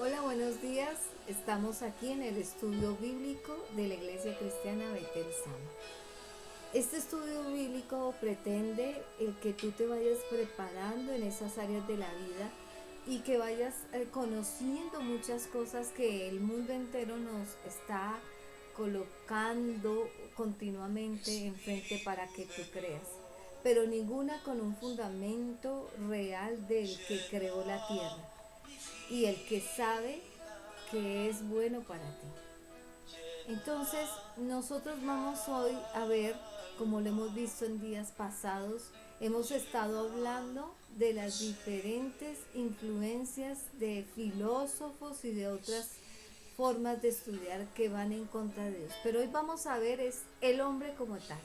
Hola, buenos días. Estamos aquí en el estudio bíblico de la Iglesia Cristiana Betel Sama. Este estudio bíblico pretende el que tú te vayas preparando en esas áreas de la vida y que vayas conociendo muchas cosas que el mundo entero nos está colocando continuamente enfrente para que tú creas, pero ninguna con un fundamento real del que creó la tierra y el que sabe que es bueno para ti. Entonces, nosotros vamos hoy a ver, como lo hemos visto en días pasados, hemos estado hablando de las diferentes influencias de filósofos y de otras formas de estudiar que van en contra de Dios. Pero hoy vamos a ver es el hombre como tal,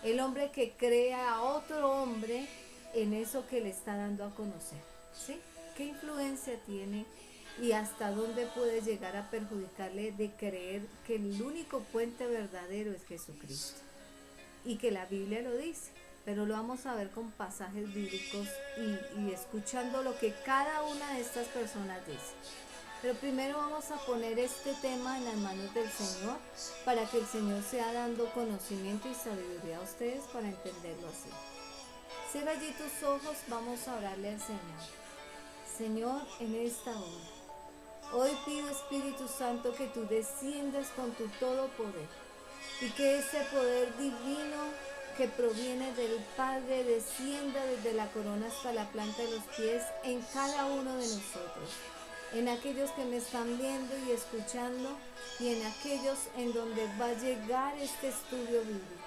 el hombre que crea a otro hombre en eso que le está dando a conocer, ¿sí? ¿Qué influencia tiene y hasta dónde puede llegar a perjudicarle de creer que el único puente verdadero es Jesucristo? Y que la Biblia lo dice, pero lo vamos a ver con pasajes bíblicos y escuchando lo que cada una de estas personas dice. Pero primero vamos a poner este tema en las manos del Señor para que el Señor sea dando conocimiento y sabiduría a ustedes para entenderlo así. Cierra allí tus ojos, vamos a orarle al Señor. Señor, en esta hora, hoy pido Espíritu Santo que tú desciendas con tu todo poder y que ese poder divino que proviene del Padre descienda desde la corona hasta la planta de los pies en cada uno de nosotros, en aquellos que me están viendo y escuchando y en aquellos en donde va a llegar este estudio bíblico.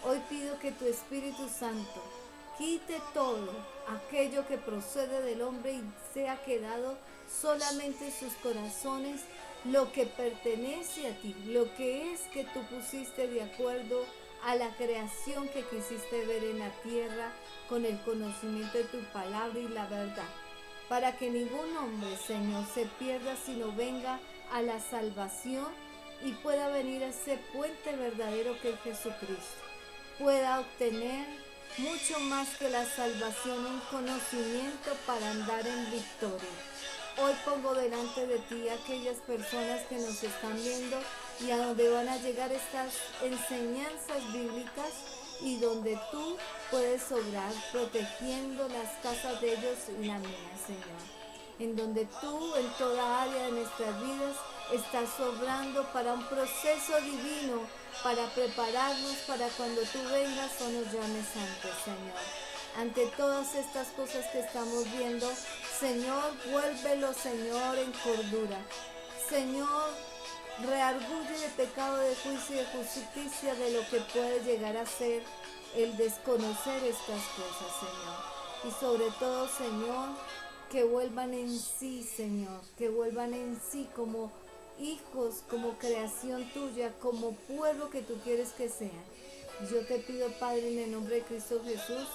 Hoy pido que tu Espíritu Santo quite todo aquello que procede del hombre y sea quedado solamente en sus corazones lo que pertenece a ti, lo que es que tú pusiste de acuerdo a la creación que quisiste ver en la tierra con el conocimiento de tu palabra y la verdad, para que ningún hombre, Señor, se pierda, sino venga a la salvación y pueda venir a ese puente verdadero que es Jesucristo, pueda obtener mucho más que la salvación, un conocimiento para andar en victoria. Hoy pongo delante de ti aquellas personas que nos están viendo y a donde van a llegar estas enseñanzas bíblicas y donde tú puedes obrar protegiendo las casas de ellos y la mía, Señor. En donde tú en toda área de nuestras vidas estás obrando para un proceso divino, para prepararnos para cuando tú vengas o nos llames antes, Señor. Ante todas estas cosas que estamos viendo, Señor, vuélvelo, Señor, en cordura. Señor, reargulle de pecado, de juicio y de justicia de lo que puede llegar a ser el desconocer estas cosas, Señor. Y sobre todo, Señor, que vuelvan en sí, Señor, que vuelvan en sí como hijos, como creación tuya, como pueblo que tú quieres que sean. Yo te pido, Padre, en el nombre de Cristo Jesús,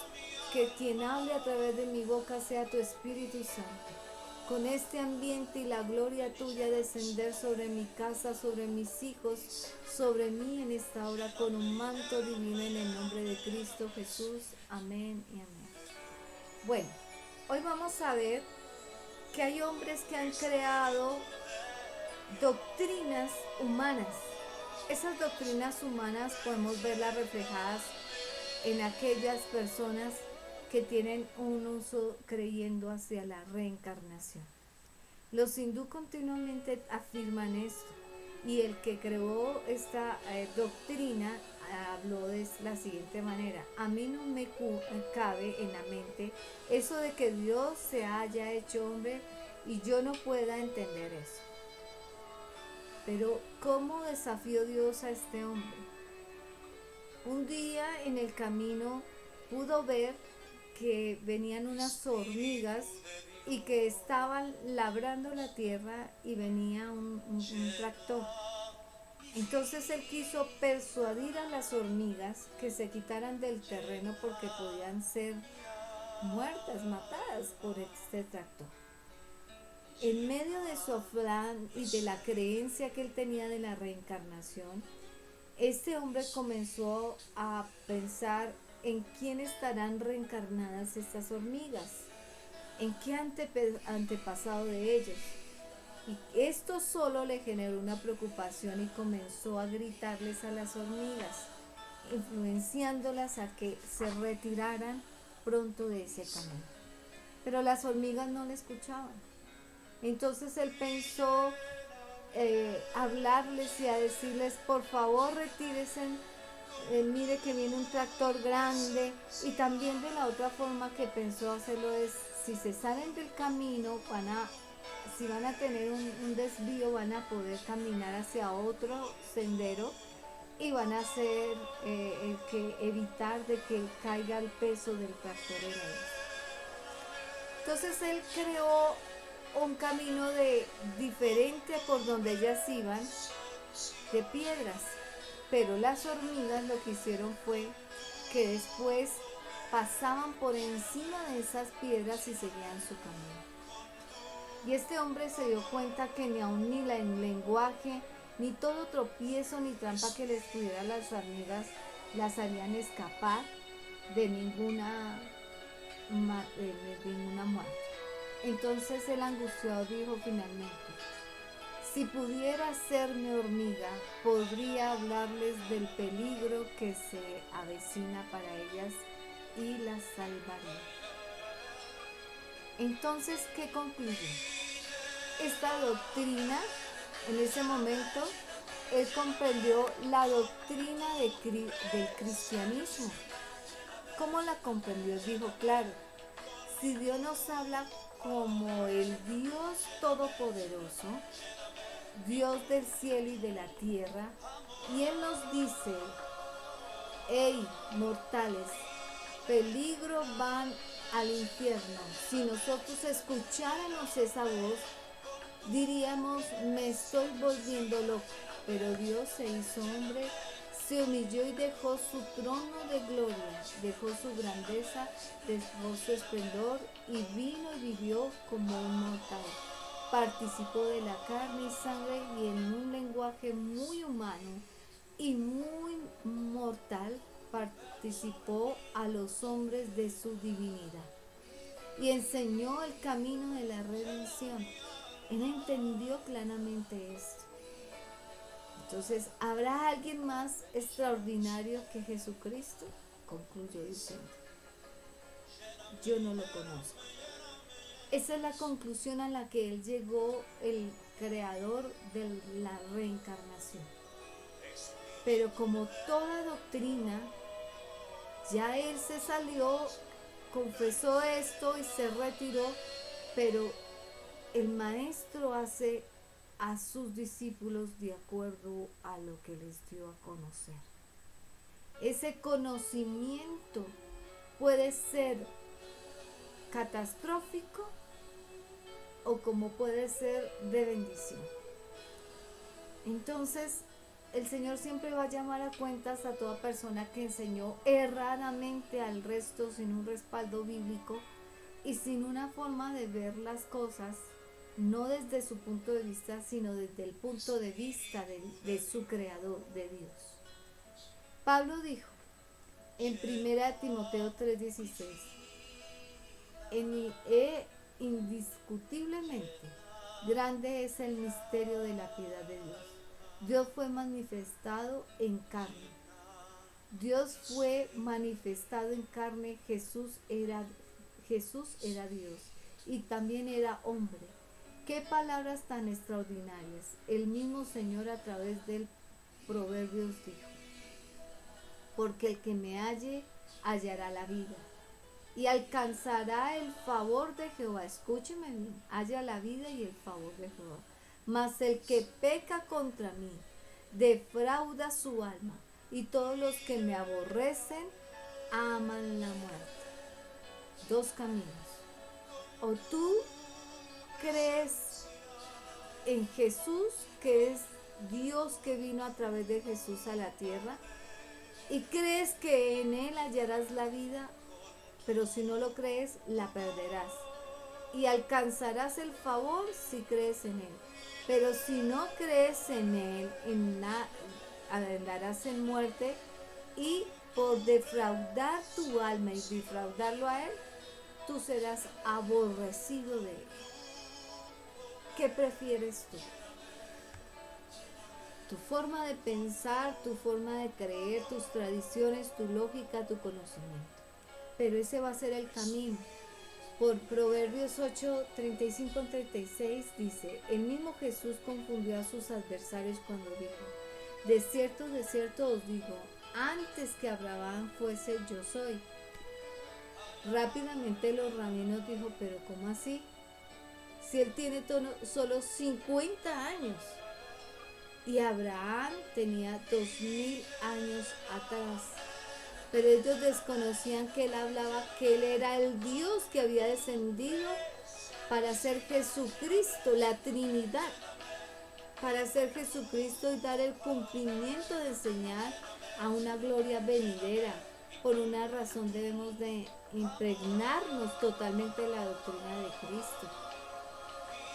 que quien hable a través de mi boca sea tu Espíritu Santo. Con este ambiente y la gloria tuya descender sobre mi casa, sobre mis hijos, sobre mí en esta hora con un manto divino en el nombre de Cristo Jesús. Amén y amén. Bueno, hoy vamos a ver que hay hombres que han creado doctrinas humanas. Esas doctrinas humanas podemos verlas reflejadas en aquellas personas que tienen un uso creyendo hacia la reencarnación. Los hindú continuamente afirman esto y el que creó esta doctrina habló de la siguiente manera: a mí no me cabe en la mente eso de que Dios se haya hecho hombre y yo no pueda entender eso. Pero ¿cómo desafió Dios a este hombre? Un día en el camino pudo ver que venían unas hormigas y que estaban labrando la tierra y venía un tractor. Entonces él quiso persuadir a las hormigas que se quitaran del terreno porque podían ser muertas, matadas por este tractor. En medio de su afán y de la creencia que él tenía de la reencarnación, este hombre comenzó a pensar en quién estarán reencarnadas estas hormigas, en qué antepasado de ellos. Y esto solo le generó una preocupación y comenzó a gritarles a las hormigas, influenciándolas a que se retiraran pronto de ese camino. Pero las hormigas no le escuchaban. Entonces él pensó hablarles y a decirles, por favor retírense, mire que viene un tractor grande. Y también de la otra forma que pensó hacerlo es, si se salen del camino, si van a tener un desvío, van a poder caminar hacia otro sendero y van a hacer evitar de que caiga el peso del tractor en ellos. Entonces él creó un camino diferente por donde ellas iban, de piedras, pero las hormigas lo que hicieron fue que después pasaban por encima de esas piedras y seguían su camino. Y este hombre se dio cuenta que ni aun ni el lenguaje, ni todo tropiezo ni trampa que les pudiera las hormigas las harían escapar de ninguna muerte. Entonces el angustiado dijo finalmente, si pudiera serme hormiga, podría hablarles del peligro que se avecina para ellas y las salvaría. Entonces, ¿qué concluyó? Esta doctrina, en ese momento, él comprendió la doctrina del cristianismo. ¿Cómo la comprendió? Dijo, claro, si Dios nos habla como el Dios Todopoderoso, Dios del cielo y de la tierra, y Él nos dice, hey, mortales, peligro van al infierno. Si nosotros escucháramos esa voz, diríamos, me estoy volviendo loco. Pero Dios se hizo hombre, se humilló y dejó su trono de gloria, dejó su grandeza, dejó su esplendor y vino y vivió como un mortal. Participó de la carne y sangre y en un lenguaje muy humano y muy mortal participó a los hombres de su divinidad y enseñó el camino de la redención. Él entendió claramente esto. Entonces, ¿habrá alguien más extraordinario que Jesucristo? Concluyó diciendo, yo no lo conozco. Esa es la conclusión a la que él llegó, el creador de la reencarnación. Pero como toda doctrina, ya él se salió, confesó esto y se retiró, pero el maestro hace a sus discípulos de acuerdo a lo que les dio a conocer. Ese conocimiento puede ser catastrófico o como puede ser de bendición. Entonces, el Señor siempre va a llamar a cuentas a toda persona que enseñó erradamente al resto sin un respaldo bíblico y sin una forma de ver las cosas, no desde su punto de vista, sino desde el punto de vista de su creador, de Dios. Pablo dijo en 1 Timoteo 3:16, indiscutiblemente grande es el misterio de la piedad de Dios. Dios fue manifestado en carne. Dios fue manifestado en carne. Jesús era Dios y también era hombre. Qué palabras tan extraordinarias. El mismo Señor a través del Proverbios dijo, porque el que me halle hallará la vida y alcanzará el favor de Jehová. Escúcheme bien, halla la vida y el favor de Jehová. Mas el que peca contra mí defrauda su alma, y todos los que me aborrecen aman la muerte. Dos caminos. O tú crees en Jesús, que es Dios que vino a través de Jesús a la tierra, y crees que en Él hallarás la vida, pero si no lo crees, la perderás. Y alcanzarás el favor si crees en Él. Pero si no crees en Él, andarás en muerte, y por defraudar tu alma y defraudarlo a Él, tú serás aborrecido de Él. ¿Qué prefieres tú? Tu forma de pensar, tu forma de creer, tus tradiciones, tu lógica, tu conocimiento. Pero ese va a ser el camino. Por Proverbios 8, 35-36 dice, el mismo Jesús confundió a sus adversarios cuando dijo, de cierto os digo, antes que Abraham fuese yo soy. Rápidamente los rabinos dijo, pero ¿cómo así? Si él tiene solo 50 años y Abraham tenía 2000 años atrás. Pero ellos desconocían que él hablaba, que él era el Dios que había descendido para ser Jesucristo, la Trinidad, para ser Jesucristo y dar el cumplimiento de enseñar a una gloria venidera. Por una razón debemos de impregnarnos totalmente de la doctrina de Cristo.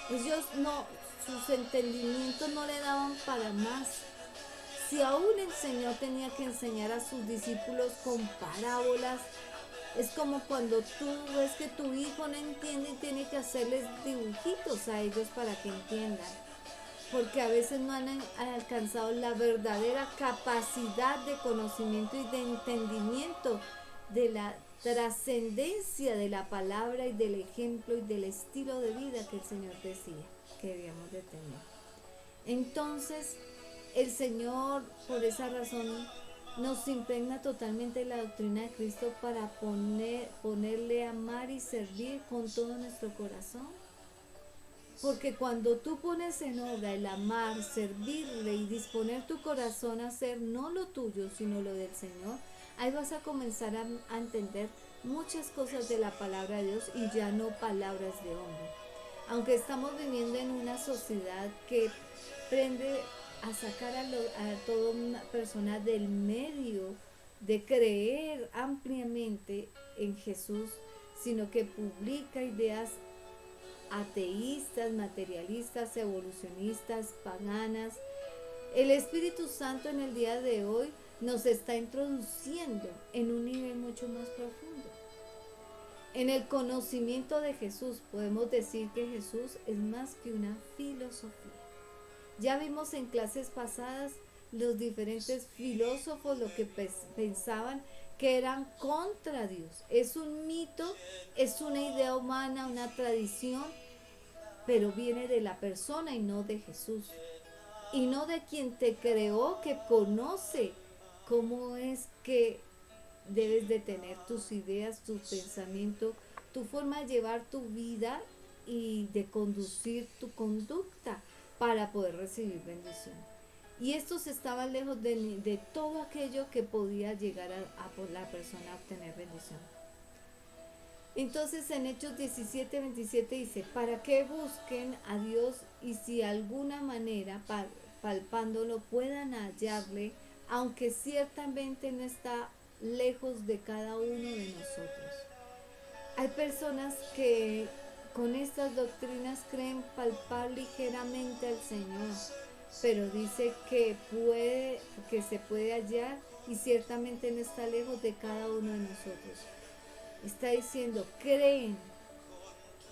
Ellos no, sus entendimientos no le daban para más. Si aún el Señor tenía que enseñar a sus discípulos con parábolas, es como cuando tú ves que tu hijo no entiende y tiene que hacerles dibujitos a ellos para que entiendan. Porque a veces no han alcanzado la verdadera capacidad de conocimiento y de entendimiento de la trascendencia de la palabra y del ejemplo y del estilo de vida que el Señor decía que debíamos de tener. Entonces, el Señor, por esa razón, nos impregna totalmente la doctrina de Cristo para ponerle a amar y servir con todo nuestro corazón. Porque cuando tú pones en obra el amar, servirle y disponer tu corazón a hacer no lo tuyo, sino lo del Señor, ahí vas a comenzar a entender muchas cosas de la palabra de Dios y ya no palabras de hombre. Aunque estamos viviendo en una sociedad que prende a sacar a toda una persona del medio de creer ampliamente en Jesús, sino que publica ideas ateístas, materialistas, evolucionistas, paganas. El Espíritu Santo en el día de hoy nos está introduciendo en un nivel mucho más profundo. En el conocimiento de Jesús podemos decir que Jesús es más que una filosofía. Ya vimos en clases pasadas los diferentes filósofos lo que pensaban que eran contra Dios. Es un mito, es una idea humana, una tradición, pero viene de la persona y no de Jesús. Y no de quien te creó, que conoce cómo es que debes de tener tus ideas, tu pensamiento, tu forma de llevar tu vida y de conducir tu conducta para poder recibir bendición. Y estos estaban lejos de todo aquello que podía llegar a por la persona a obtener bendición. Entonces en Hechos 17-27 dice, para que busquen a Dios y si alguna manera palpándolo puedan hallarle, aunque ciertamente no está lejos de cada uno de nosotros. Hay personas que con estas doctrinas creen palpar ligeramente al Señor, pero dice que se puede hallar y ciertamente no está lejos de cada uno de nosotros. Está diciendo, creen,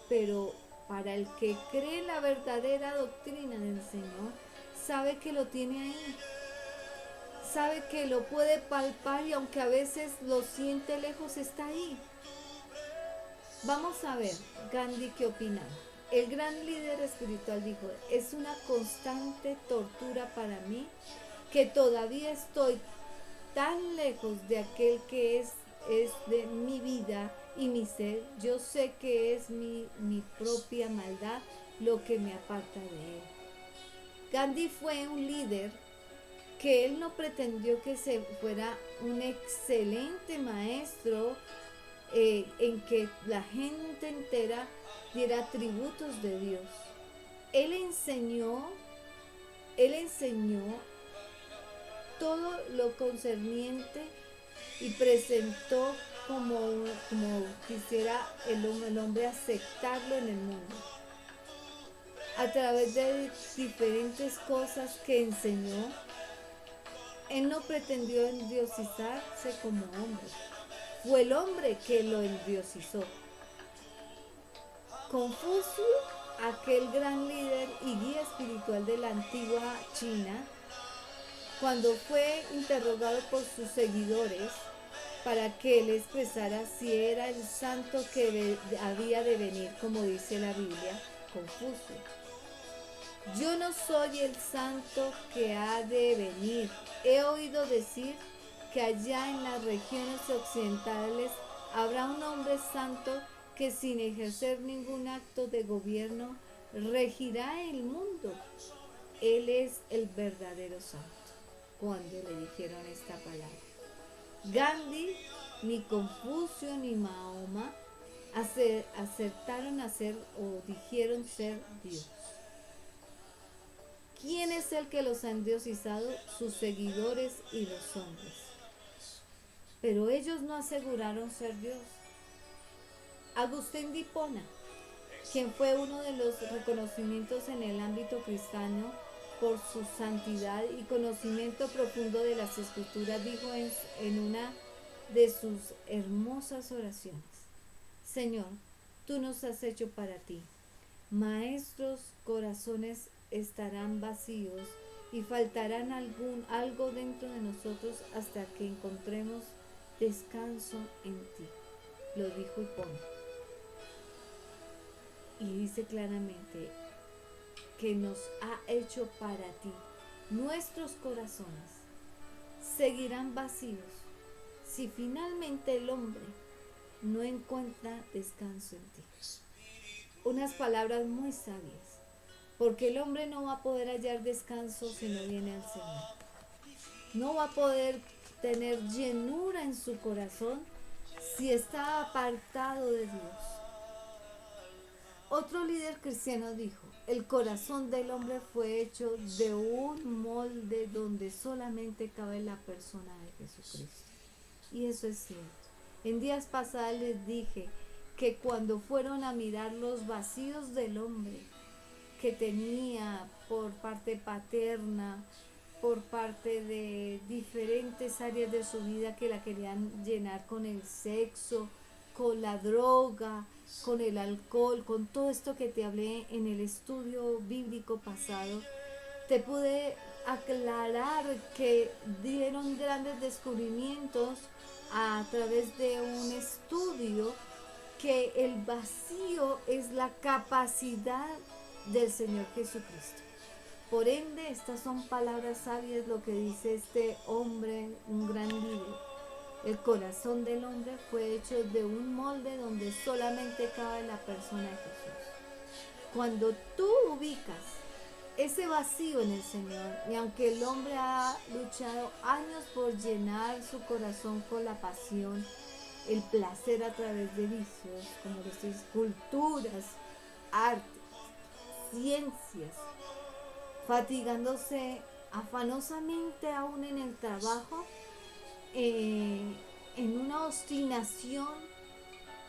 pero para el que cree la verdadera doctrina del Señor, sabe que lo tiene ahí, sabe que lo puede palpar y aunque a veces lo siente lejos, está ahí. Vamos a ver, Gandhi, ¿qué opinaba? El gran líder espiritual dijo, es una constante tortura para mí que todavía estoy tan lejos de aquel que es de mi vida y mi ser. Yo sé que es mi propia maldad lo que me aparta de él. Gandhi fue un líder que él no pretendió que se fuera un excelente maestro en que la gente entera diera tributos de Dios. Él enseñó todo lo concerniente y presentó como quisiera el hombre aceptarlo en el mundo. A través de diferentes cosas que enseñó, él no pretendió endiosizarse como hombre. Fue el hombre que lo endiosizó. Confucio aquel gran líder y guía espiritual de la antigua China, cuando fue interrogado por sus seguidores para que él expresara si era el santo que había de venir, como dice la Biblia, Confucio. Yo no soy el santo que ha de venir. He oído decir que allá en las regiones occidentales habrá un hombre santo que sin ejercer ningún acto de gobierno regirá el mundo. Él es el verdadero santo. Cuando le dijeron esta palabra, Gandhi, ni Confucio, ni Mahoma acertaron a ser o dijeron ser Dios. ¿Quién es el que los ha endiosizado? Sus seguidores y los hombres. Pero ellos no aseguraron ser Dios. Agustín de Hipona, quien fue uno de los reconocimientos en el ámbito cristiano por su santidad y conocimiento profundo de las Escrituras, dijo en una de sus hermosas oraciones: Señor, tú nos has hecho para ti. Maestros corazones estarán vacíos y faltarán algo dentro de nosotros hasta que encontremos descanso en ti. Lo dijo Hipona. Y dice claramente que nos ha hecho para ti. Nuestros corazones seguirán vacíos si finalmente el hombre no encuentra descanso en ti. Unas palabras muy sabias, porque el hombre no va a poder hallar descanso si no viene al Señor. No va a poder tener llenura en su corazón si está apartado de Dios. Otro líder cristiano dijo: el corazón del hombre fue hecho de un molde donde solamente cabe la persona de Jesucristo. Y eso es cierto. En días pasados les dije que cuando fueron a mirar los vacíos del hombre que tenía por parte paterna, por parte de diferentes áreas de su vida que la querían llenar con el sexo, con la droga, con el alcohol, con todo esto que te hablé en el estudio bíblico pasado, te pude aclarar que dieron grandes descubrimientos a través de un estudio que el vacío es la capacidad del Señor Jesucristo. Por ende, estas son palabras sabias lo que dice este hombre, un gran líder. El corazón del hombre fue hecho de un molde donde solamente cabe la persona de Jesús. Cuando tú ubicas ese vacío en el Señor, y aunque el hombre ha luchado años por llenar su corazón con la pasión, el placer a través de vicios, como decís, culturas, artes, ciencias, fatigándose afanosamente aún en el trabajo, en una obstinación,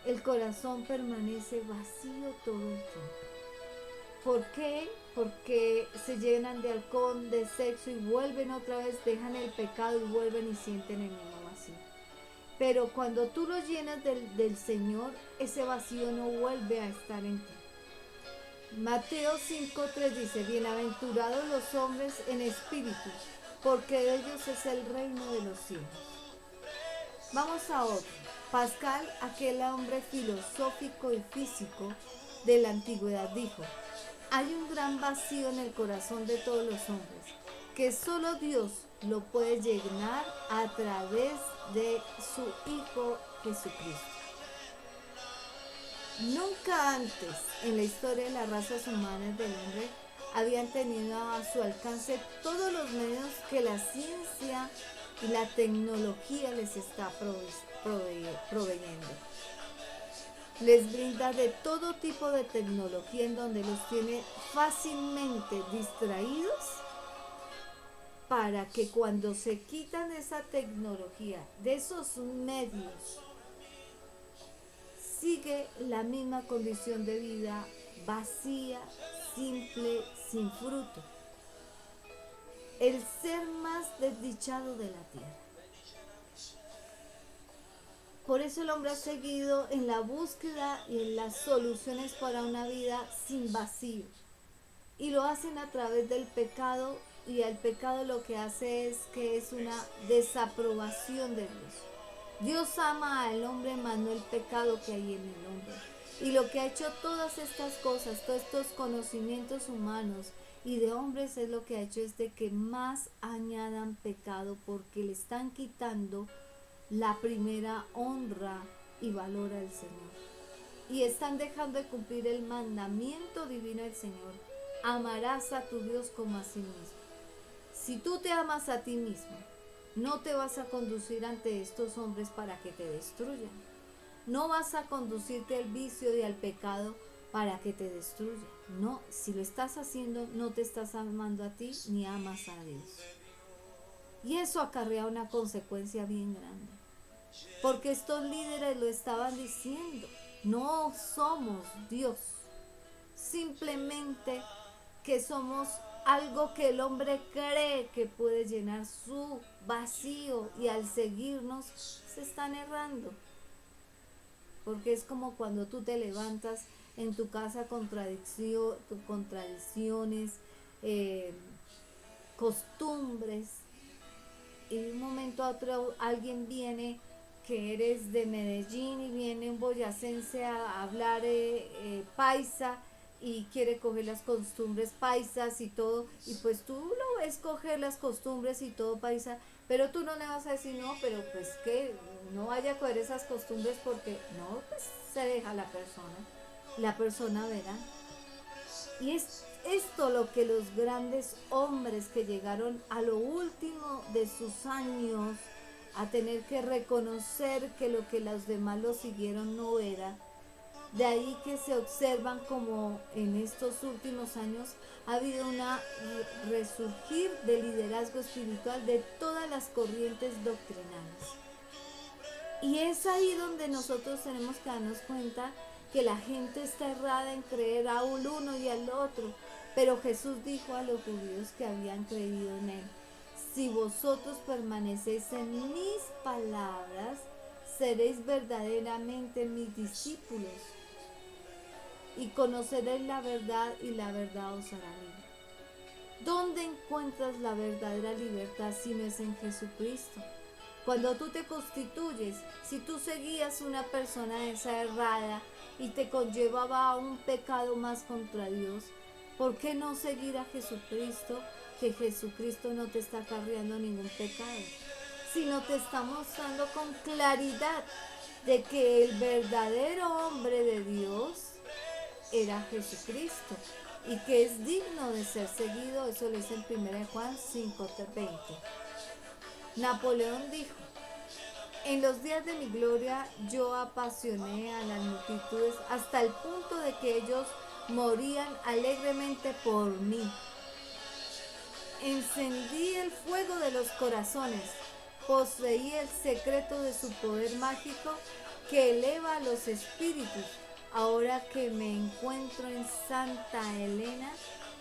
el corazón permanece vacío todo el tiempo. ¿Por qué? Porque se llenan de alcohol, de sexo y vuelven otra vez, dejan el pecado y vuelven y sienten el mismo vacío. Pero cuando tú lo llenas del Señor, ese vacío no vuelve a estar en ti. Mateo 5:3 dice: bienaventurados los hombres en espíritu, porque de ellos es el reino de los cielos. Vamos a otro. Pascal, aquel hombre filosófico y físico de la antigüedad, dijo: hay un gran vacío en el corazón de todos los hombres, que solo Dios lo puede llenar a través de su Hijo Jesucristo. Nunca antes en la historia de las razas humanas del hombre habían tenido a su alcance todos los medios que la ciencia y la tecnología les está proveyendo. Les brinda de todo tipo de tecnología en donde los tiene fácilmente distraídos, para que cuando se quitan esa tecnología, de esos medios, sigue la misma condición de vida vacía, simple, sin fruto. El ser más desdichado de la tierra. Por eso el hombre ha seguido en la búsqueda y en las soluciones para una vida sin vacío. Y lo hacen a través del pecado, y el pecado lo que hace es que es una desaprobación de Dios. Dios ama al hombre, mas no el pecado que hay en el hombre. Y lo que ha hecho todas estas cosas, todos estos conocimientos humanos y de hombres, es lo que ha hecho es de que más añadan pecado, porque le están quitando la primera honra y valor al Señor. Y están dejando de cumplir el mandamiento divino del Señor. Amarás a tu Dios como a sí mismo. Si tú te amas a ti mismo, no te vas a conducir ante estos hombres para que te destruyan. No vas a conducirte al vicio y al pecado para que te destruyan. No, si lo estás haciendo, no te estás amando a ti ni amas a Dios. Y eso acarrea una consecuencia bien grande. Porque estos líderes lo estaban diciendo. No somos Dios. Simplemente que somos algo que el hombre cree que puede llenar su vacío, y al seguirnos se están errando. Porque es como cuando tú te levantas en tu casa contradicciones, costumbres, y de un momento a otro alguien viene que eres de Medellín y viene un boyacense a hablar paisa, y quiere coger las costumbres paisas y todo, y pues tú lo ves coger las costumbres y todo paisa, pero tú no le vas a decir no, pero pues que no vaya a coger esas costumbres, porque no, pues se deja la persona verá. Y es esto lo que los grandes hombres que llegaron a lo último de sus años a tener que reconocer que lo que los demás lo siguieron no era. De ahí que se observan como en estos últimos años ha habido una resurgir de liderazgo espiritual de todas las corrientes doctrinales. Y es ahí donde nosotros tenemos que darnos cuenta que la gente está errada en creer a uno y al otro. Pero Jesús dijo a los judíos que habían creído en él: si vosotros permanecéis en mis palabras, seréis verdaderamente mis discípulos, y conoceréis la verdad, y la verdad os hará libre. ¿Dónde encuentras la verdadera libertad si no es en Jesucristo? Cuando tú te constituyes, si tú seguías una persona esa errada y te conllevaba a un pecado más contra Dios, ¿por qué no seguir a Jesucristo? Que Jesucristo no te está acarreando ningún pecado, sino te está mostrando con claridad de que el verdadero hombre de Dios era Jesucristo, y que es digno de ser seguido. Eso lo dice en 1 Juan 5:20. Napoleón dijo: en los días de mi gloria yo apasioné a las multitudes hasta el punto de que ellos morían alegremente por mí. Encendí el fuego de los corazones, poseí el secreto de su poder mágico que eleva a los espíritus. Ahora que me encuentro en Santa Elena,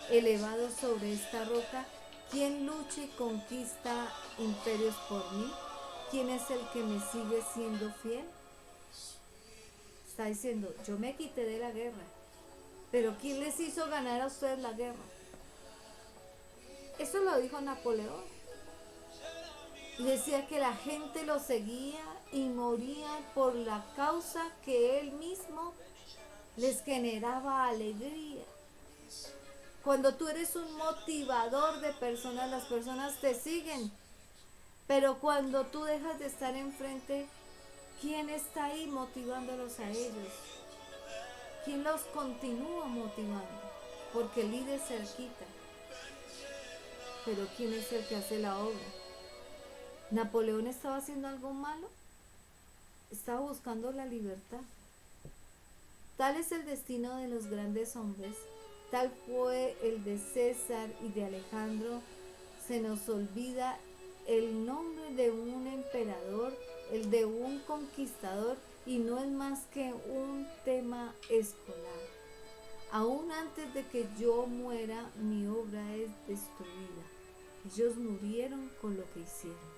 elevado sobre esta roca, ¿quién lucha y conquista imperios por mí? ¿Quién es el que me sigue siendo fiel? Está diciendo, yo me quité de la guerra, pero ¿quién les hizo ganar a ustedes la guerra? Eso lo dijo Napoleón. Y decía que la gente lo seguía y moría por la causa que él mismo les generaba alegría. Cuando tú eres un motivador de personas, las personas te siguen. Pero cuando tú dejas de estar enfrente, ¿quién está ahí motivándolos a ellos? ¿Quién los continúa motivando? Porque el líder se quita. Pero ¿quién es el que hace la obra? ¿Napoleón estaba haciendo algo malo? Estaba buscando la libertad. Tal es el destino de los grandes hombres, tal fue el de César y de Alejandro. Se nos olvida el nombre de un emperador, el de un conquistador, y no es más que un tema escolar. Aún antes de que yo muera, mi obra es destruida. Ellos murieron con lo que hicieron.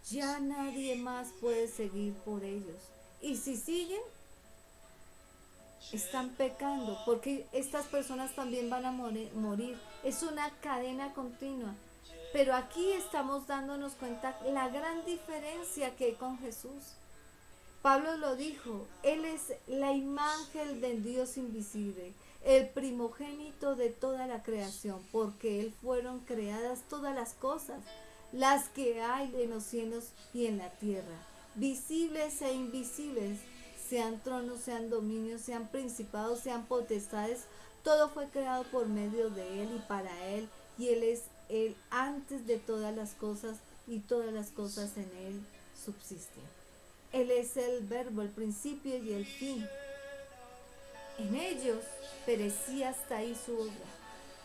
Ya nadie más puede seguir por ellos. Y si siguen, están pecando, porque estas personas también van a morir. Es una cadena continua. Pero aquí estamos dándonos cuenta la gran diferencia que hay con Jesús. Pablo lo dijo, Él es la imagen del Dios invisible, el primogénito de toda la creación, porque Él fueron creadas todas las cosas, las que hay en los cielos y en la tierra, visibles e invisibles, sean tronos, sean dominios, sean principados, sean potestades, todo fue creado por medio de Él y para Él, y Él es Él antes de todas las cosas, y todas las cosas en Él subsisten. Él es el verbo, el principio y el fin. En ellos perecía hasta ahí su obra.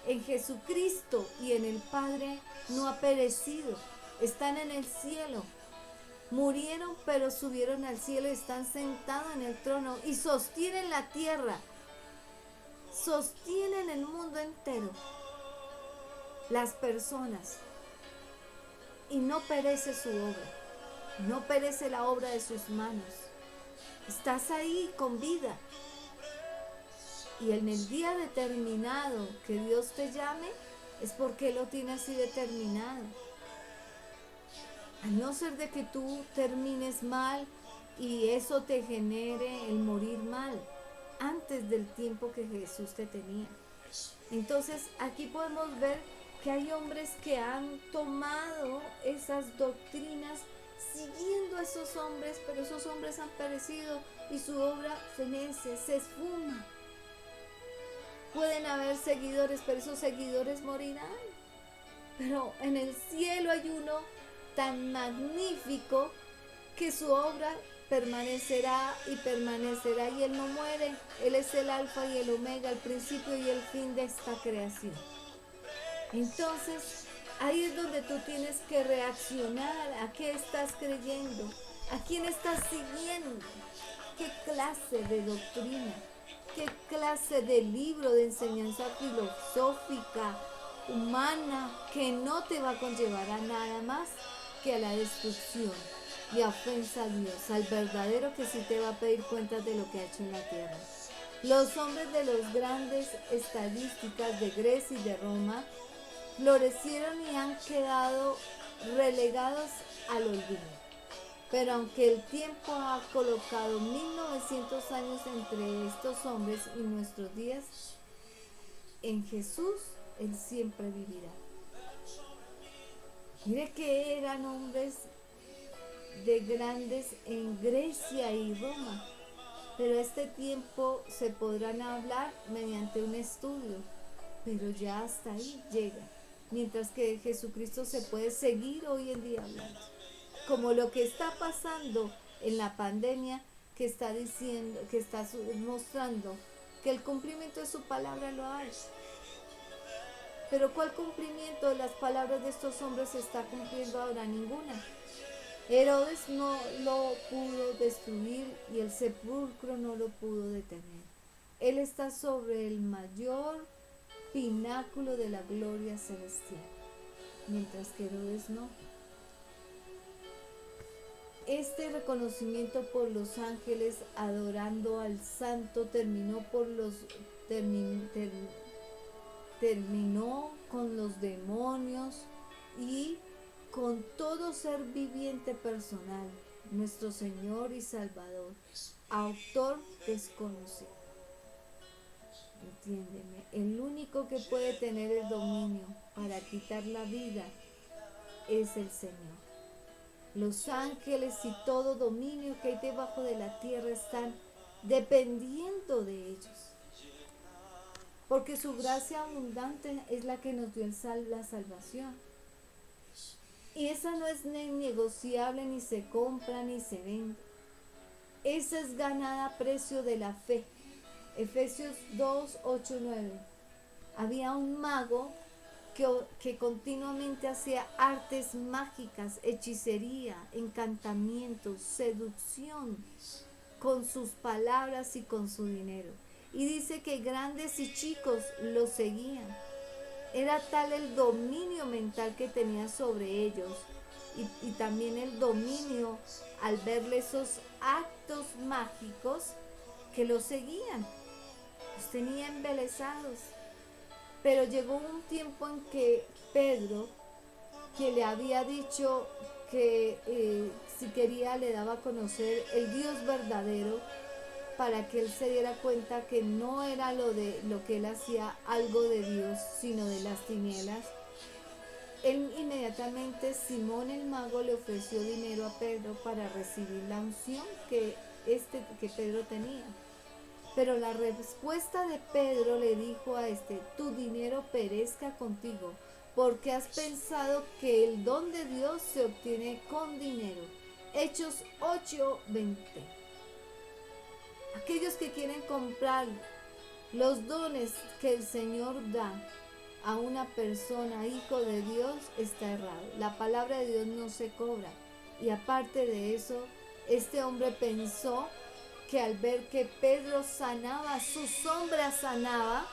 En Jesucristo y en el Padre no ha perecido. Están en el cielo. Murieron pero subieron al cielo y están sentados en el trono y sostienen la tierra. Sostienen el mundo entero. Las personas. Y no perece su obra. No perece la obra de sus manos. Estás ahí con vida. Y en el día determinado que Dios te llame, es porque Él lo tiene así determinado. A no ser de que tú termines mal y eso te genere el morir mal, antes del tiempo que Jesús te tenía. Entonces aquí podemos ver que hay hombres que han tomado esas doctrinas siguiendo a esos hombres, pero esos hombres han perecido y su obra fenece, se esfuma. Pueden haber seguidores, pero esos seguidores morirán. Pero en el cielo hay uno tan magnífico que su obra permanecerá y permanecerá y Él no muere. Él es el alfa y el omega, el principio y el fin de esta creación. Entonces, ahí es donde tú tienes que reaccionar. ¿A qué estás creyendo? ¿A quién estás siguiendo? ¿Qué clase de doctrina? ¿Qué clase de libro de enseñanza filosófica, humana, que no te va a conllevar a nada más que a la destrucción y a ofensa a Dios, al verdadero que sí te va a pedir cuentas de lo que ha hecho en la tierra? Los hombres de las grandes estadísticas de Grecia y de Roma florecieron y han quedado relegados al olvido. Pero aunque el tiempo ha colocado 1900 años entre estos hombres y nuestros días, en Jesús Él siempre vivirá. Mire que eran hombres de grandes en Grecia y Roma, pero este tiempo se podrán hablar mediante un estudio, pero ya hasta ahí llega, mientras que Jesucristo se puede seguir hoy en día hablando. Como lo que está pasando en la pandemia, que está diciendo, que está mostrando que el cumplimiento de su palabra lo hay. Pero ¿cuál cumplimiento de las palabras de estos hombres se está cumpliendo ahora? Ninguna. Herodes no lo pudo destruir y el sepulcro no lo pudo detener. Él está sobre el mayor pináculo de la gloria celestial, mientras que Herodes no. Este reconocimiento por los ángeles adorando al santo terminó con los demonios y con todo ser viviente personal, nuestro Señor y Salvador, autor desconocido. Entiéndeme, el único que puede tener el dominio para quitar la vida es el Señor. Los ángeles y todo dominio que hay debajo de la tierra están dependiendo de ellos. Porque su gracia abundante es la que nos dio la salvación. Y esa no es ni negociable, ni se compra, ni se vende. Esa es ganada a precio de la fe. Efesios 2, 8, 9. Había un mago que continuamente hacía artes mágicas, hechicería, encantamientos, seducción con sus palabras y con su dinero. Y dice que grandes y chicos lo seguían. Era tal el dominio mental que tenía sobre ellos y también el dominio al verle esos actos mágicos que los seguían, los tenía embelesados. Pero llegó un tiempo en que Pedro, que le había dicho que si quería le daba a conocer el Dios verdadero, para que él se diera cuenta que no era lo que él hacía algo de Dios, sino de las tinieblas. Él inmediatamente, Simón el mago, le ofreció dinero a Pedro para recibir la unción que Pedro tenía. Pero la respuesta de Pedro le dijo a tu dinero perezca contigo, porque has pensado que el don de Dios se obtiene con dinero. Hechos 8:20. Aquellos que quieren comprar los dones que el Señor da a una persona, hijo de Dios, está errado. La palabra de Dios no se cobra. Y aparte de eso, este hombre pensó que al ver que Pedro sanaba, su sombra sanaba,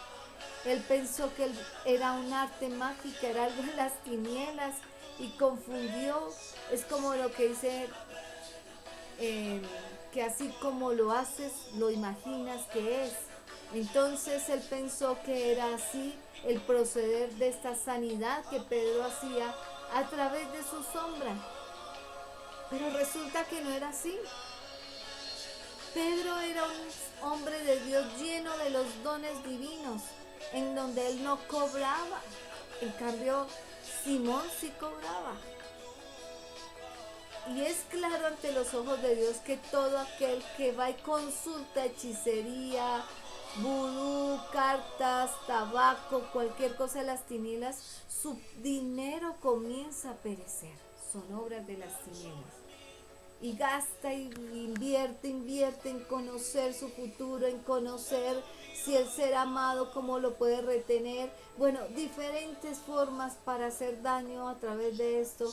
él pensó que era un arte mágica, era algo en las tinieblas y confundió. Es como lo que dice, que así como lo haces, lo imaginas que es. Entonces él pensó que era así el proceder de esta sanidad que Pedro hacía a través de su sombra. Pero resulta que no era así. Pedro era un hombre de Dios lleno de los dones divinos, en donde él no cobraba. En cambio, Simón sí cobraba. Y es claro ante los ojos de Dios que todo aquel que va y consulta hechicería, vudú, cartas, tabaco, cualquier cosa de las tinieblas, su dinero comienza a perecer. Son obras de las tinieblas. Y gasta y invierte en conocer su futuro, en conocer si el ser amado, cómo lo puede retener. Bueno, diferentes formas para hacer daño a través de esto.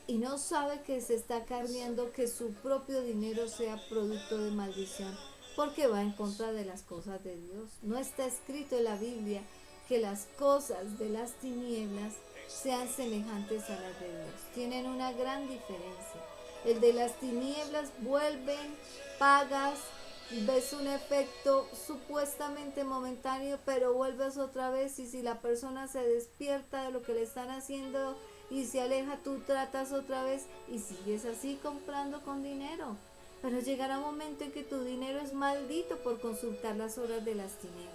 Y no sabe que se está cargando que su propio dinero sea producto de maldición, porque va en contra de las cosas de Dios. No está escrito en la Biblia que las cosas de las tinieblas sean semejantes a las de Dios. Tienen una gran diferencia. El de las tinieblas vuelven, pagas, ves un efecto supuestamente momentáneo, pero vuelves otra vez, y si la persona se despierta de lo que le están haciendo y se aleja, tú tratas otra vez y sigues así comprando con dinero. Pero llegará un momento en que tu dinero es maldito por consultar las obras de las tinieblas.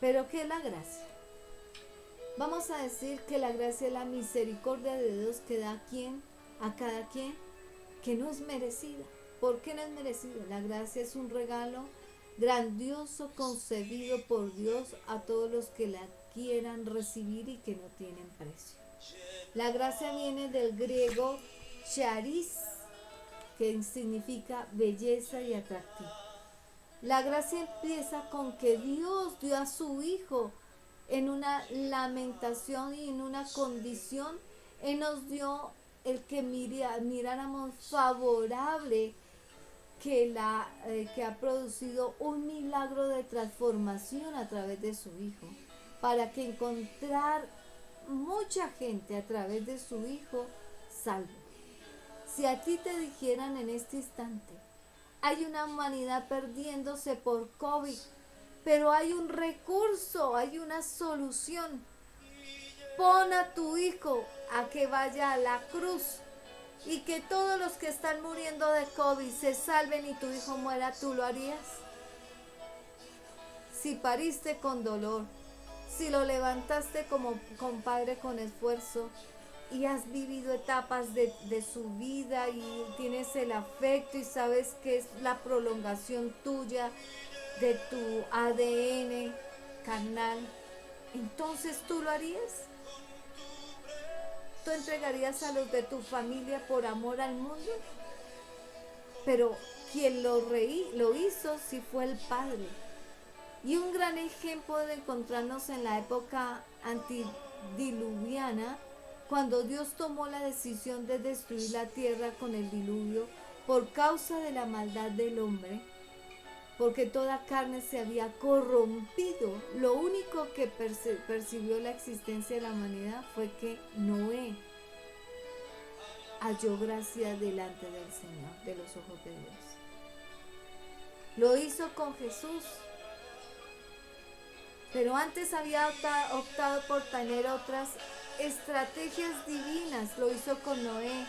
¿Pero qué es la gracia? Vamos a decir que la gracia es la misericordia de Dios que da a cada quien, que no es merecida. ¿Por qué no es merecida? La gracia es un regalo grandioso concebido por Dios a todos los que la quieran recibir y que no tienen precio. La gracia viene del griego charis, que significa belleza y atractivo. La gracia empieza con que Dios dio a su Hijo en una lamentación y en una condición. Él nos dio el que miráramos favorable, que ha producido un milagro de transformación a través de su Hijo, para que encontrar mucha gente a través de su Hijo salvo. Si a ti te dijeran en este instante, hay una humanidad perdiéndose por COVID, pero hay un recurso, hay una solución. Pon a tu hijo a que vaya a la cruz y que todos los que están muriendo de COVID se salven y tu hijo muera, ¿tú lo harías? Si pariste con dolor, si lo levantaste como compadre con esfuerzo y has vivido etapas de su vida y tienes el afecto y sabes que es la prolongación tuya de tu ADN carnal, entonces ¿tú lo harías? ¿Tú entregarías a los de tu familia por amor al mundo? Pero quien lo hizo sí fue el Padre. Y un gran ejemplo de encontrarnos en la época antidiluviana, cuando Dios tomó la decisión de destruir la tierra con el diluvio por causa de la maldad del hombre, porque toda carne se había corrompido. Lo único que percibió la existencia de la humanidad fue que Noé halló gracia delante del Señor, de los ojos de Dios. Lo hizo con Jesús, pero antes había optado por tener otras estrategias divinas. Lo hizo con Noé.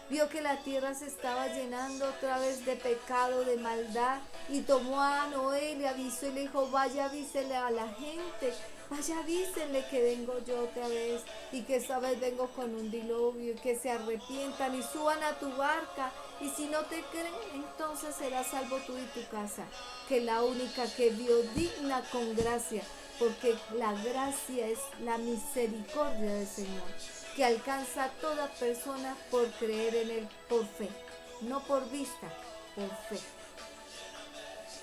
Vio que la tierra se estaba llenando otra vez de pecado, de maldad, y tomó a Noé y le avisó y le dijo: vaya, avísele a la gente, vaya, avísenle que vengo yo otra vez y que esta vez vengo con un diluvio, y que se arrepientan y suban a tu barca, y si no te creen, entonces serás salvo tú y tu casa. Que la única que vio digna con gracia, porque la gracia es la misericordia del Señor, que alcanza a toda persona por creer en Él, por fe, no por vista, por fe.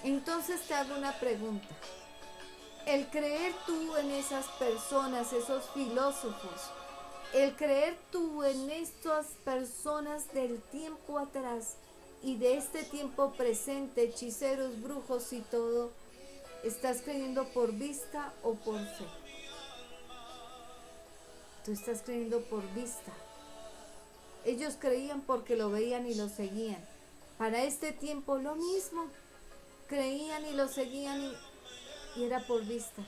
Entonces te hago una pregunta. El creer tú en esas personas, esos filósofos, el creer tú en estas personas del tiempo atrás y de este tiempo presente, hechiceros, brujos y todo, ¿estás creyendo por vista o por fe? Tú estás creyendo por vista. Ellos creían porque lo veían y lo seguían. Para este tiempo lo mismo. Creían y lo seguían y era por vista.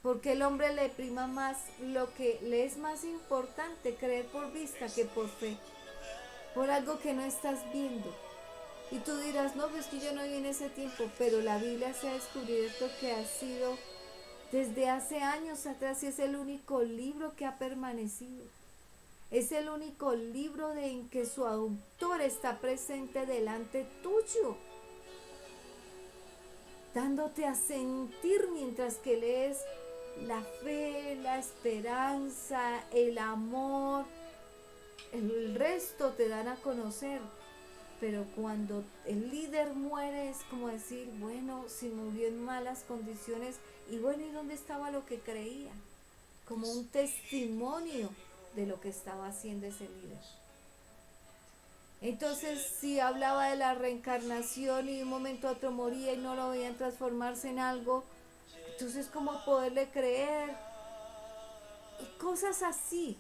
Porque el hombre le prima más lo que le es más importante, creer por vista que por fe. Por algo que no estás viendo. Y tú dirás: no, pues que yo no vi en ese tiempo. Pero la Biblia se ha descubierto que ha sido desde hace años atrás, y es el único libro que ha permanecido. Es el único libro en que su autor está presente delante tuyo, dándote a sentir mientras que lees la fe, la esperanza, el amor. El resto te dan a conocer. Pero cuando el líder muere es como decir: bueno, si murió en malas condiciones, y bueno, ¿y dónde estaba lo que creía? Como un testimonio de lo que estaba haciendo ese líder. Entonces, si hablaba de la reencarnación y de un momento a otro moría y no lo veían transformarse en algo, entonces ¿cómo poderle creer? Y cosas así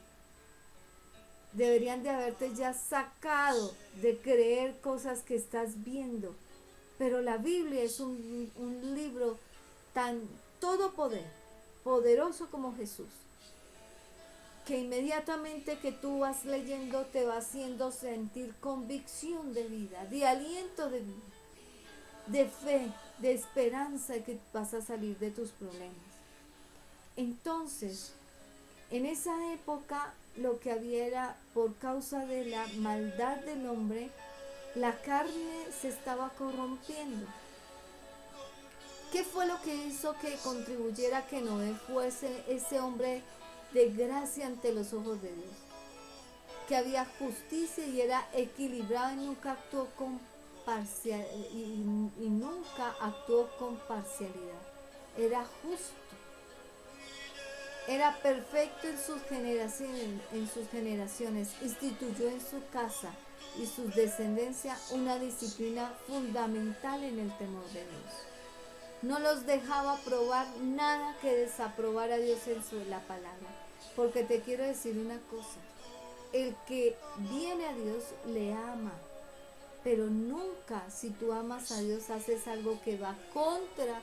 deberían de haberte ya sacado de creer cosas que estás viendo. Pero la Biblia es un libro tan poderoso como Jesús, que inmediatamente que tú vas leyendo te va haciendo sentir convicción de vida, de aliento de vida, de fe, de esperanza, que vas a salir de tus problemas. Entonces, en esa época lo que había era, por causa de la maldad del hombre, la carne se estaba corrompiendo. ¿Qué fue lo que hizo que contribuyera a que Noé fuese ese hombre de gracia ante los ojos de Dios? Que había justicia y era equilibrado y nunca actuó con nunca actuó con parcialidad. Era justo. Era perfecto en sus generaciones. Instituyó en su casa y su descendencia una disciplina fundamental en el temor de Dios. No los dejaba probar nada que desaprobara a Dios en la palabra. Porque te quiero decir una cosa: el que viene a Dios le ama, pero nunca, si tú amas a Dios, haces algo que va contra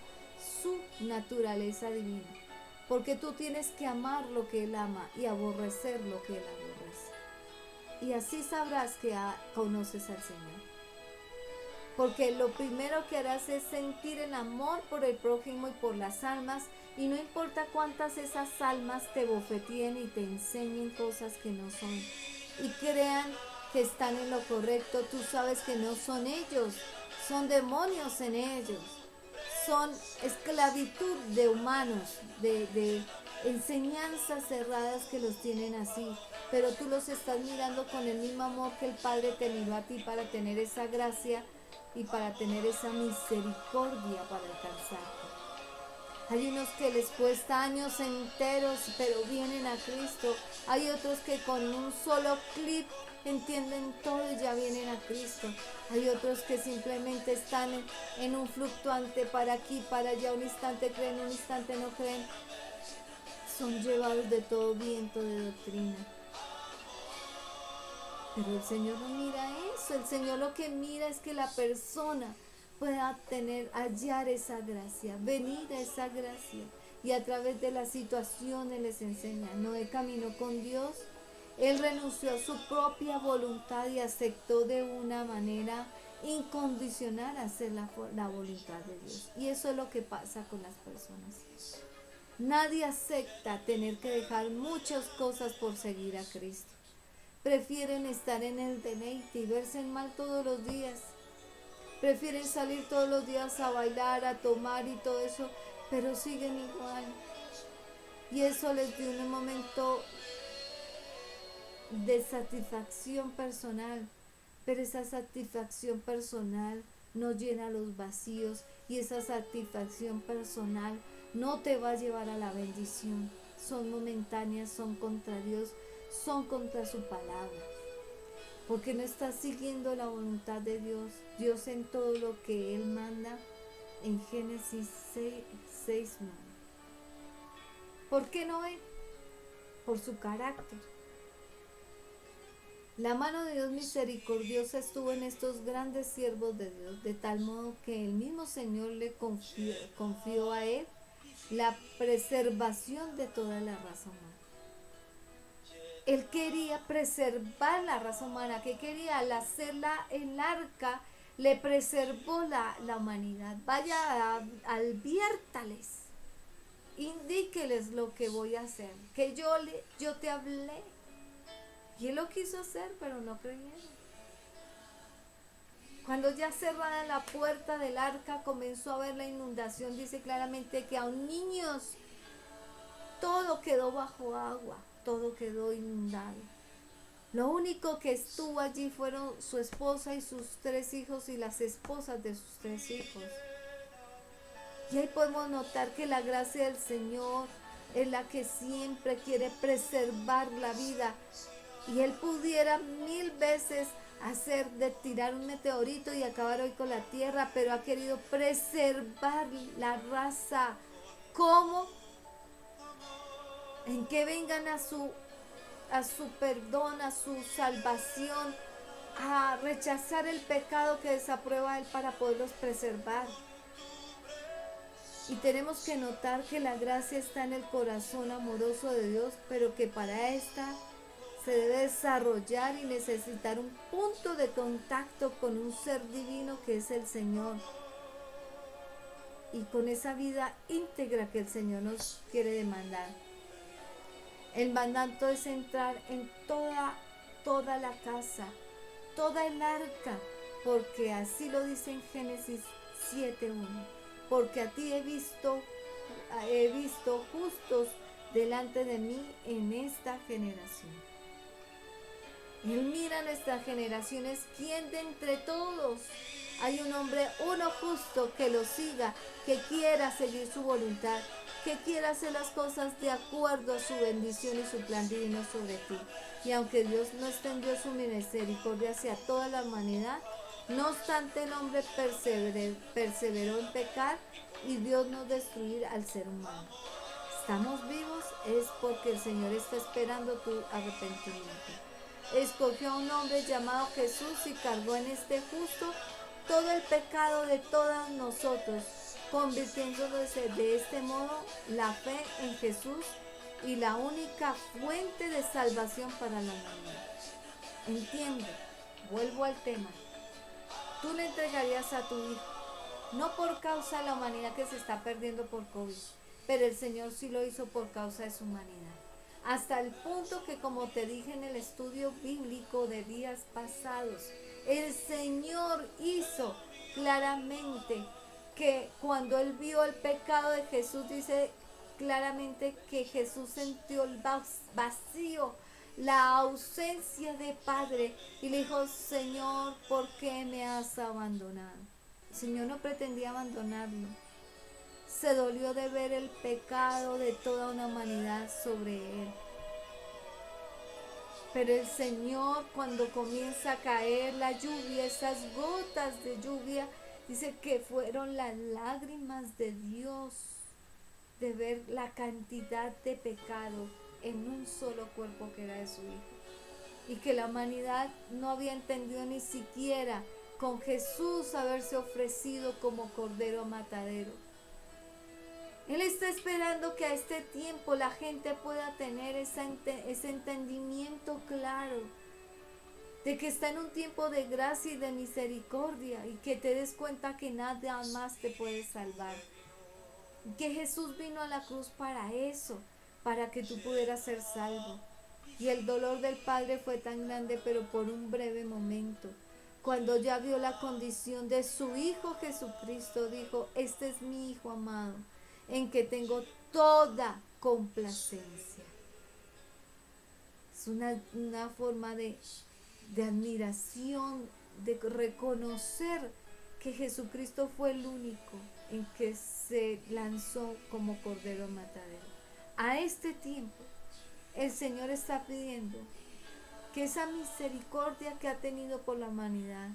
su naturaleza divina. Porque tú tienes que amar lo que Él ama y aborrecer lo que Él aborrece. Y así sabrás que conoces al Señor. Porque lo primero que harás es sentir el amor por el prójimo y por las almas, y no importa cuántas esas almas te bofeteen y te enseñen cosas que no son, y crean que están en lo correcto, tú sabes que no son ellos, son demonios en ellos, son esclavitud de humanos, de enseñanzas cerradas que los tienen así, pero tú los estás mirando con el mismo amor que el Padre te miró a ti, para tener esa gracia y para tener esa misericordia para alcanzarte. Hay unos que les cuesta años enteros, pero vienen a Cristo. Hay otros que con un solo clip entienden todo y ya vienen a Cristo. Hay otros que simplemente están en un fluctuante, para aquí, para allá, un instante creen, un instante no creen. Son llevados de todo viento de doctrina. Pero el Señor no mira eso, el Señor lo que mira es que la persona pueda hallar esa gracia, venir a esa gracia. Y a través de las situaciones les enseña. Noé caminó con Dios, él renunció a su propia voluntad y aceptó de una manera incondicional hacer la voluntad de Dios. Y eso es lo que pasa con las personas. Nadie acepta tener que dejar muchas cosas por seguir a Cristo. Prefieren estar en el deleite y verse mal todos los días. Prefieren salir todos los días a bailar, a tomar y todo eso, pero siguen igual. Y eso les dio un momento de satisfacción personal, pero esa satisfacción personal no llena los vacíos y esa satisfacción personal no te va a llevar a la bendición. Son momentáneas, son contra Dios, son contra su palabra, porque no estás siguiendo la voluntad de Dios. Dios en todo lo que Él manda en Génesis 6:9. ¿Por qué no ve? Por su carácter. La mano de Dios misericordiosa estuvo en estos grandes siervos de Dios, de tal modo que el mismo Señor le confió a Él la preservación de toda la raza humana. Él quería preservar la raza humana. ¿Qué quería? Al hacerla el arca, le preservó la humanidad. Vaya, adviértales, indíqueles lo que voy a hacer, que yo te hablé. Y él lo quiso hacer, pero no creyeron. Cuando ya cerrada la puerta del arca, comenzó a ver la inundación. Dice claramente que aun niños, todo quedó bajo agua, todo quedó inundado. Lo único que estuvo allí fueron su esposa y sus 3 hijos y las esposas de sus 3 hijos. Y ahí podemos notar que la gracia del Señor es la que siempre quiere preservar la vida. Y Él pudiera 1000 veces hacer de tirar un meteorito y acabar hoy con la tierra, pero ha querido preservar la raza. ¿Cómo? En que vengan a su perdón, a su salvación, a rechazar el pecado que desaprueba Él para poderlos preservar. Y tenemos que notar que la gracia está en el corazón amoroso de Dios, pero que para esta se debe desarrollar y necesitar un punto de contacto con un ser divino que es el Señor. Y con esa vida íntegra que el Señor nos quiere demandar. El mandato es entrar en toda la casa, toda el arca, porque así lo dice en Génesis 7:1. Porque a ti he visto justos delante de mí en esta generación. Él mira nuestras generaciones, ¿quién de entre todos hay un hombre, uno justo que lo siga, que quiera seguir su voluntad, que quiera hacer las cosas de acuerdo a su bendición y su plan divino sobre ti? Y aunque Dios no extendió su misericordia hacia toda la humanidad, no obstante el hombre perseveró en pecar y Dios no destruir al ser humano. Estamos vivos es porque el Señor está esperando tu arrepentimiento. Escogió a un hombre llamado Jesús y cargó en este justo todo el pecado de todos nosotros, convirtiéndose de este modo la fe en Jesús y la única fuente de salvación para la humanidad. Entiende, vuelvo al tema. Tú le entregarías a tu hijo, no por causa de la humanidad que se está perdiendo por COVID, pero el Señor sí lo hizo por causa de su humanidad. Hasta el punto que, como te dije en el estudio bíblico de días pasados, el Señor hizo claramente que cuando Él vio el pecado de Jesús, dice claramente que Jesús sintió el vacío, la ausencia de Padre, y le dijo: Señor, ¿por qué me has abandonado? El Señor no pretendía abandonarlo. Se dolió de ver el pecado de toda una humanidad sobre Él. Pero el Señor, cuando comienza a caer la lluvia, esas gotas de lluvia, dice que fueron las lágrimas de Dios de ver la cantidad de pecado en un solo cuerpo que era de su Hijo. y que la humanidad no había entendido ni siquiera con Jesús haberse ofrecido como cordero matadero. Él está esperando que a este tiempo la gente pueda tener ese entendimiento claro de que está en un tiempo de gracia y de misericordia y que te des cuenta que nada más te puede salvar. Que Jesús vino a la cruz para eso, para que tú pudieras ser salvo. Y el dolor del Padre fue tan grande, pero por un breve momento. Cuando ya vio la condición de su Hijo Jesucristo, dijo: este es mi Hijo amado, en que tengo toda complacencia. Es una forma de admiración, de reconocer que Jesucristo fue el único en que se lanzó como cordero matadero. A este tiempo, el Señor está pidiendo que esa misericordia que ha tenido por la humanidad,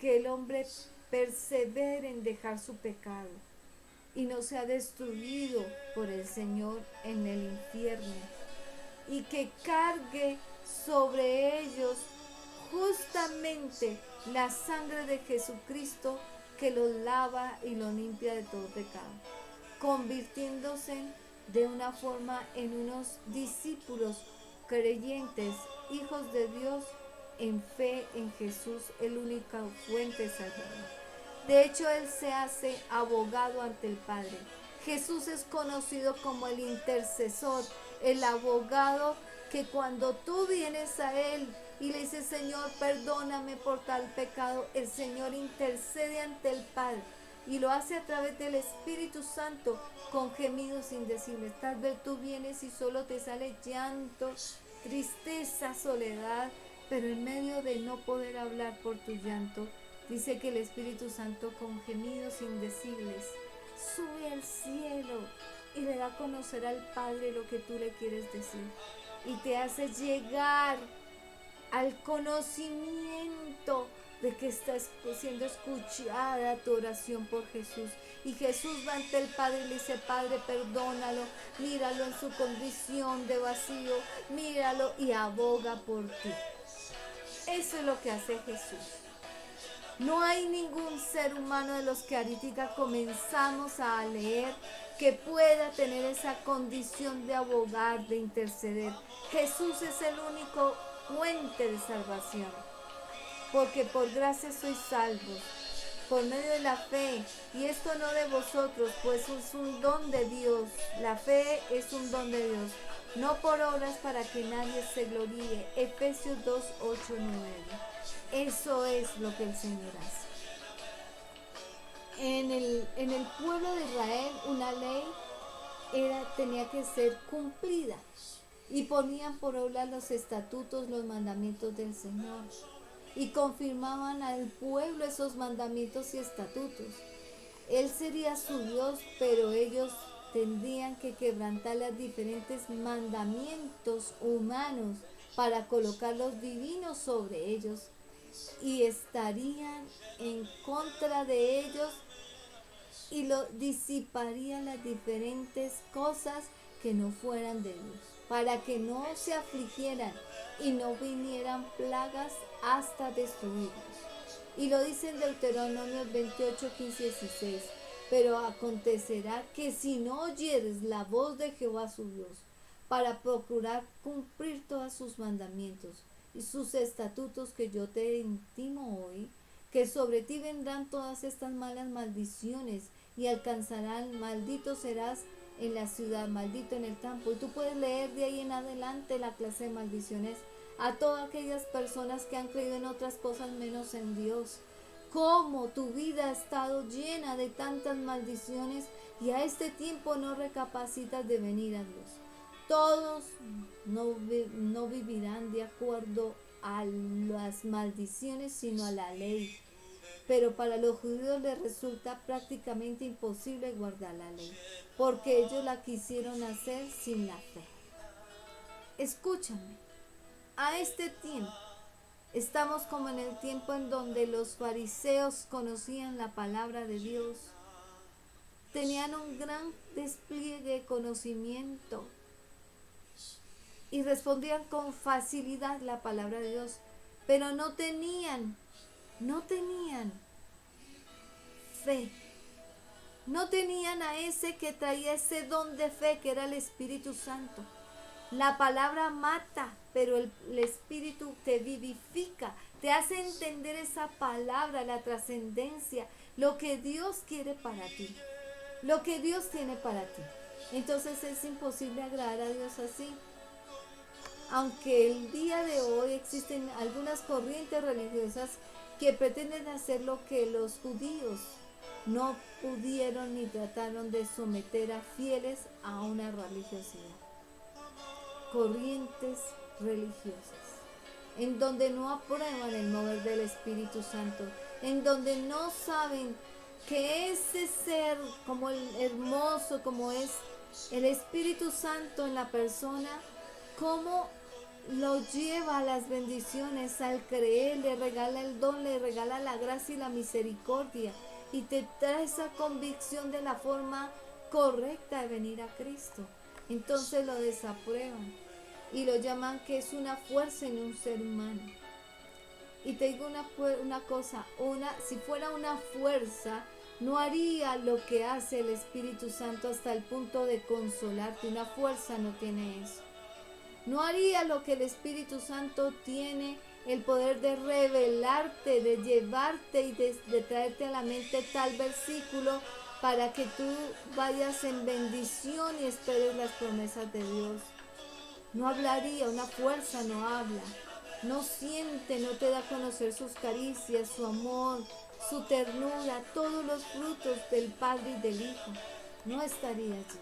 que el hombre persevere en dejar su pecado y no sea destruido por el Señor en el infierno, y que cargue sobre ellos justamente la sangre de Jesucristo, que los lava y los limpia de todo pecado, convirtiéndose de una forma en unos discípulos creyentes, hijos de Dios, en fe en Jesús, el única fuente salvadora. De hecho, Él se hace abogado ante el Padre. Jesús es conocido como el intercesor, el abogado, que cuando tú vienes a Él y le dices: Señor, perdóname por tal pecado, el Señor intercede ante el Padre y lo hace a través del Espíritu Santo con gemidos indecibles. Tal vez tú vienes y solo te sale llanto, tristeza, soledad, pero en medio de no poder hablar por tu llanto, dice que el Espíritu Santo con gemidos indecibles sube al cielo y le da a conocer al Padre lo que tú le quieres decir, y te hace llegar al conocimiento de que estás siendo escuchada tu oración por Jesús. Y Jesús va ante el Padre y le dice: Padre, perdónalo, míralo en su condición de vacío, míralo, y aboga por ti. Eso es lo que hace Jesús. No hay ningún ser humano de los que ahorita comenzamos a leer que pueda tener esa condición de abogar, de interceder. Jesús es el único fuente de salvación, porque por gracia sois salvos, por medio de la fe, y esto no de vosotros, pues es un don de Dios. La fe es un don de Dios, no por obras, para que nadie se gloríe. Efesios 2, 8, 9. Eso es lo que el Señor hace. En el pueblo de Israel, una ley tenía que ser cumplida, y ponían por obra los estatutos, los mandamientos del Señor, y confirmaban al pueblo esos mandamientos y estatutos. Él sería su Dios, pero ellos tendrían que quebrantar los diferentes mandamientos humanos para colocar los divinos sobre ellos, y estarían en contra de ellos y lo disiparían las diferentes cosas que no fueran de Dios, para que no se afligieran y no vinieran plagas hasta destruirlos. Y lo dice en Deuteronomio 28, 15, 16. Pero acontecerá que si no oyeres la voz de Jehová su Dios, para procurar cumplir todos sus mandamientos y sus estatutos que yo te intimo hoy, que sobre ti vendrán todas estas malas maldiciones y alcanzarán: maldito serás en la ciudad, maldito en el campo. Y tú puedes leer de ahí en adelante la clase de maldiciones a todas aquellas personas que han creído en otras cosas menos en Dios. Cómo tu vida ha estado llena de tantas maldiciones, y a este tiempo no recapacitas de venir a Dios. Todos no vivirán de acuerdo a las maldiciones, sino a la ley. Pero para los judíos les resulta prácticamente imposible guardar la ley, porque ellos la quisieron hacer sin la fe. Escúchame, a este tiempo estamos como en el tiempo en donde los fariseos conocían la palabra de Dios, tenían un gran despliegue de conocimiento, y respondían con facilidad la palabra de Dios, pero no tenían fe. No tenían a ese que traía ese don de fe, que era el Espíritu Santo. La palabra mata, pero el Espíritu te vivifica, te hace entender esa palabra, la trascendencia, lo que Dios quiere para ti, lo que Dios tiene para ti. Entonces es imposible agradar a Dios así. Aunque el día de hoy existen algunas corrientes religiosas que pretenden hacer lo que los judíos no pudieron ni trataron de someter a fieles a una religiosidad. Corrientes religiosas, en donde no aprueban el mover del Espíritu Santo, en donde no saben que ese ser como el hermoso, como es el Espíritu Santo en la persona, cómo lo lleva a las bendiciones al creer, le regala el don, le regala la gracia y la misericordia y te trae esa convicción de la forma correcta de venir a Cristo. Entonces lo desaprueban y lo llaman que es una fuerza en un ser humano. Y te digo una cosa, si fuera una fuerza, no haría lo que hace el Espíritu Santo hasta el punto de consolarte. Una fuerza no tiene eso. No haría lo que el Espíritu Santo tiene, el poder de revelarte, de llevarte y de traerte a la mente tal versículo para que tú vayas en bendición y esperes las promesas de Dios. No hablaría, una fuerza no habla, no siente, no te da a conocer sus caricias, su amor, su ternura, todos los frutos del Padre y del Hijo. No estaría allí.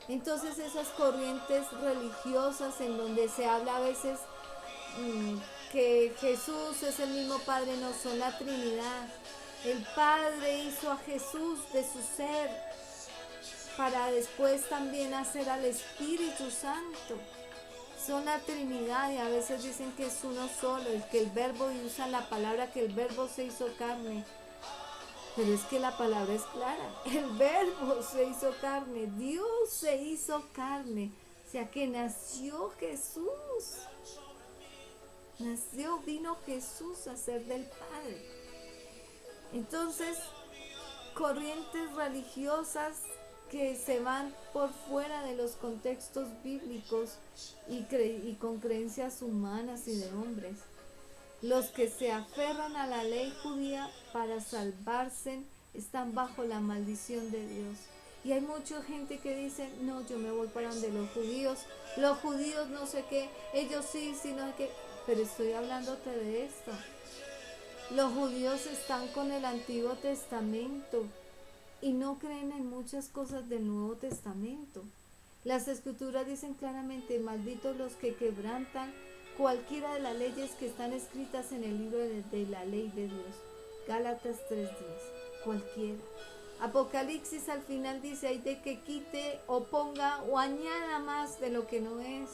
Entonces esas corrientes religiosas en donde se habla a veces que Jesús es el mismo Padre, no son la Trinidad. El Padre hizo a Jesús de su ser para después también hacer al Espíritu Santo. Son la Trinidad y a veces dicen que es uno solo, el que el verbo, y usan la palabra que el verbo se hizo carne. Pero es que la palabra es clara, el verbo se hizo carne, Dios se hizo carne, o sea que nació Jesús, vino Jesús a ser del Padre. Entonces, corrientes religiosas que se van por fuera de los contextos bíblicos y con creencias humanas y de hombres. Los que se aferran a la ley judía para salvarse están bajo la maldición de Dios. Y hay mucha gente que dice, no, yo me voy para donde los judíos no sé qué, ellos sí, no sé qué. Pero estoy hablándote de esto. Los judíos están con el Antiguo Testamento y no creen en muchas cosas del Nuevo Testamento. Las Escrituras dicen claramente, malditos los que quebrantan cualquiera de las leyes que están escritas en el libro de la ley de Dios. Gálatas 3:10, cualquiera. Apocalipsis al final dice, hay de que quite o ponga o añada más de lo que no es.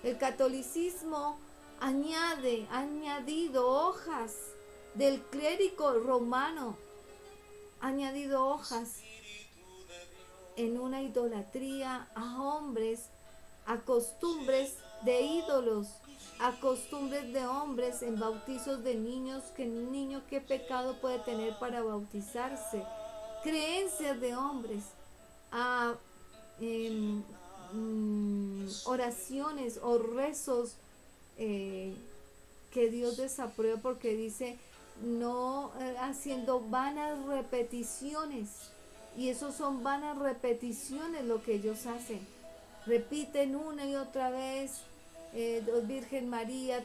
El catolicismo ha añadido hojas del clérigo romano, ha añadido hojas en una idolatría a hombres, a costumbres de ídolos, a costumbres de hombres en bautizos de niños, que un niño qué pecado puede tener para bautizarse, creencias de hombres, a oraciones o rezos que Dios desaprueba porque dice no haciendo vanas repeticiones, y eso son vanas repeticiones lo que ellos hacen, repiten una y otra vez Virgen María,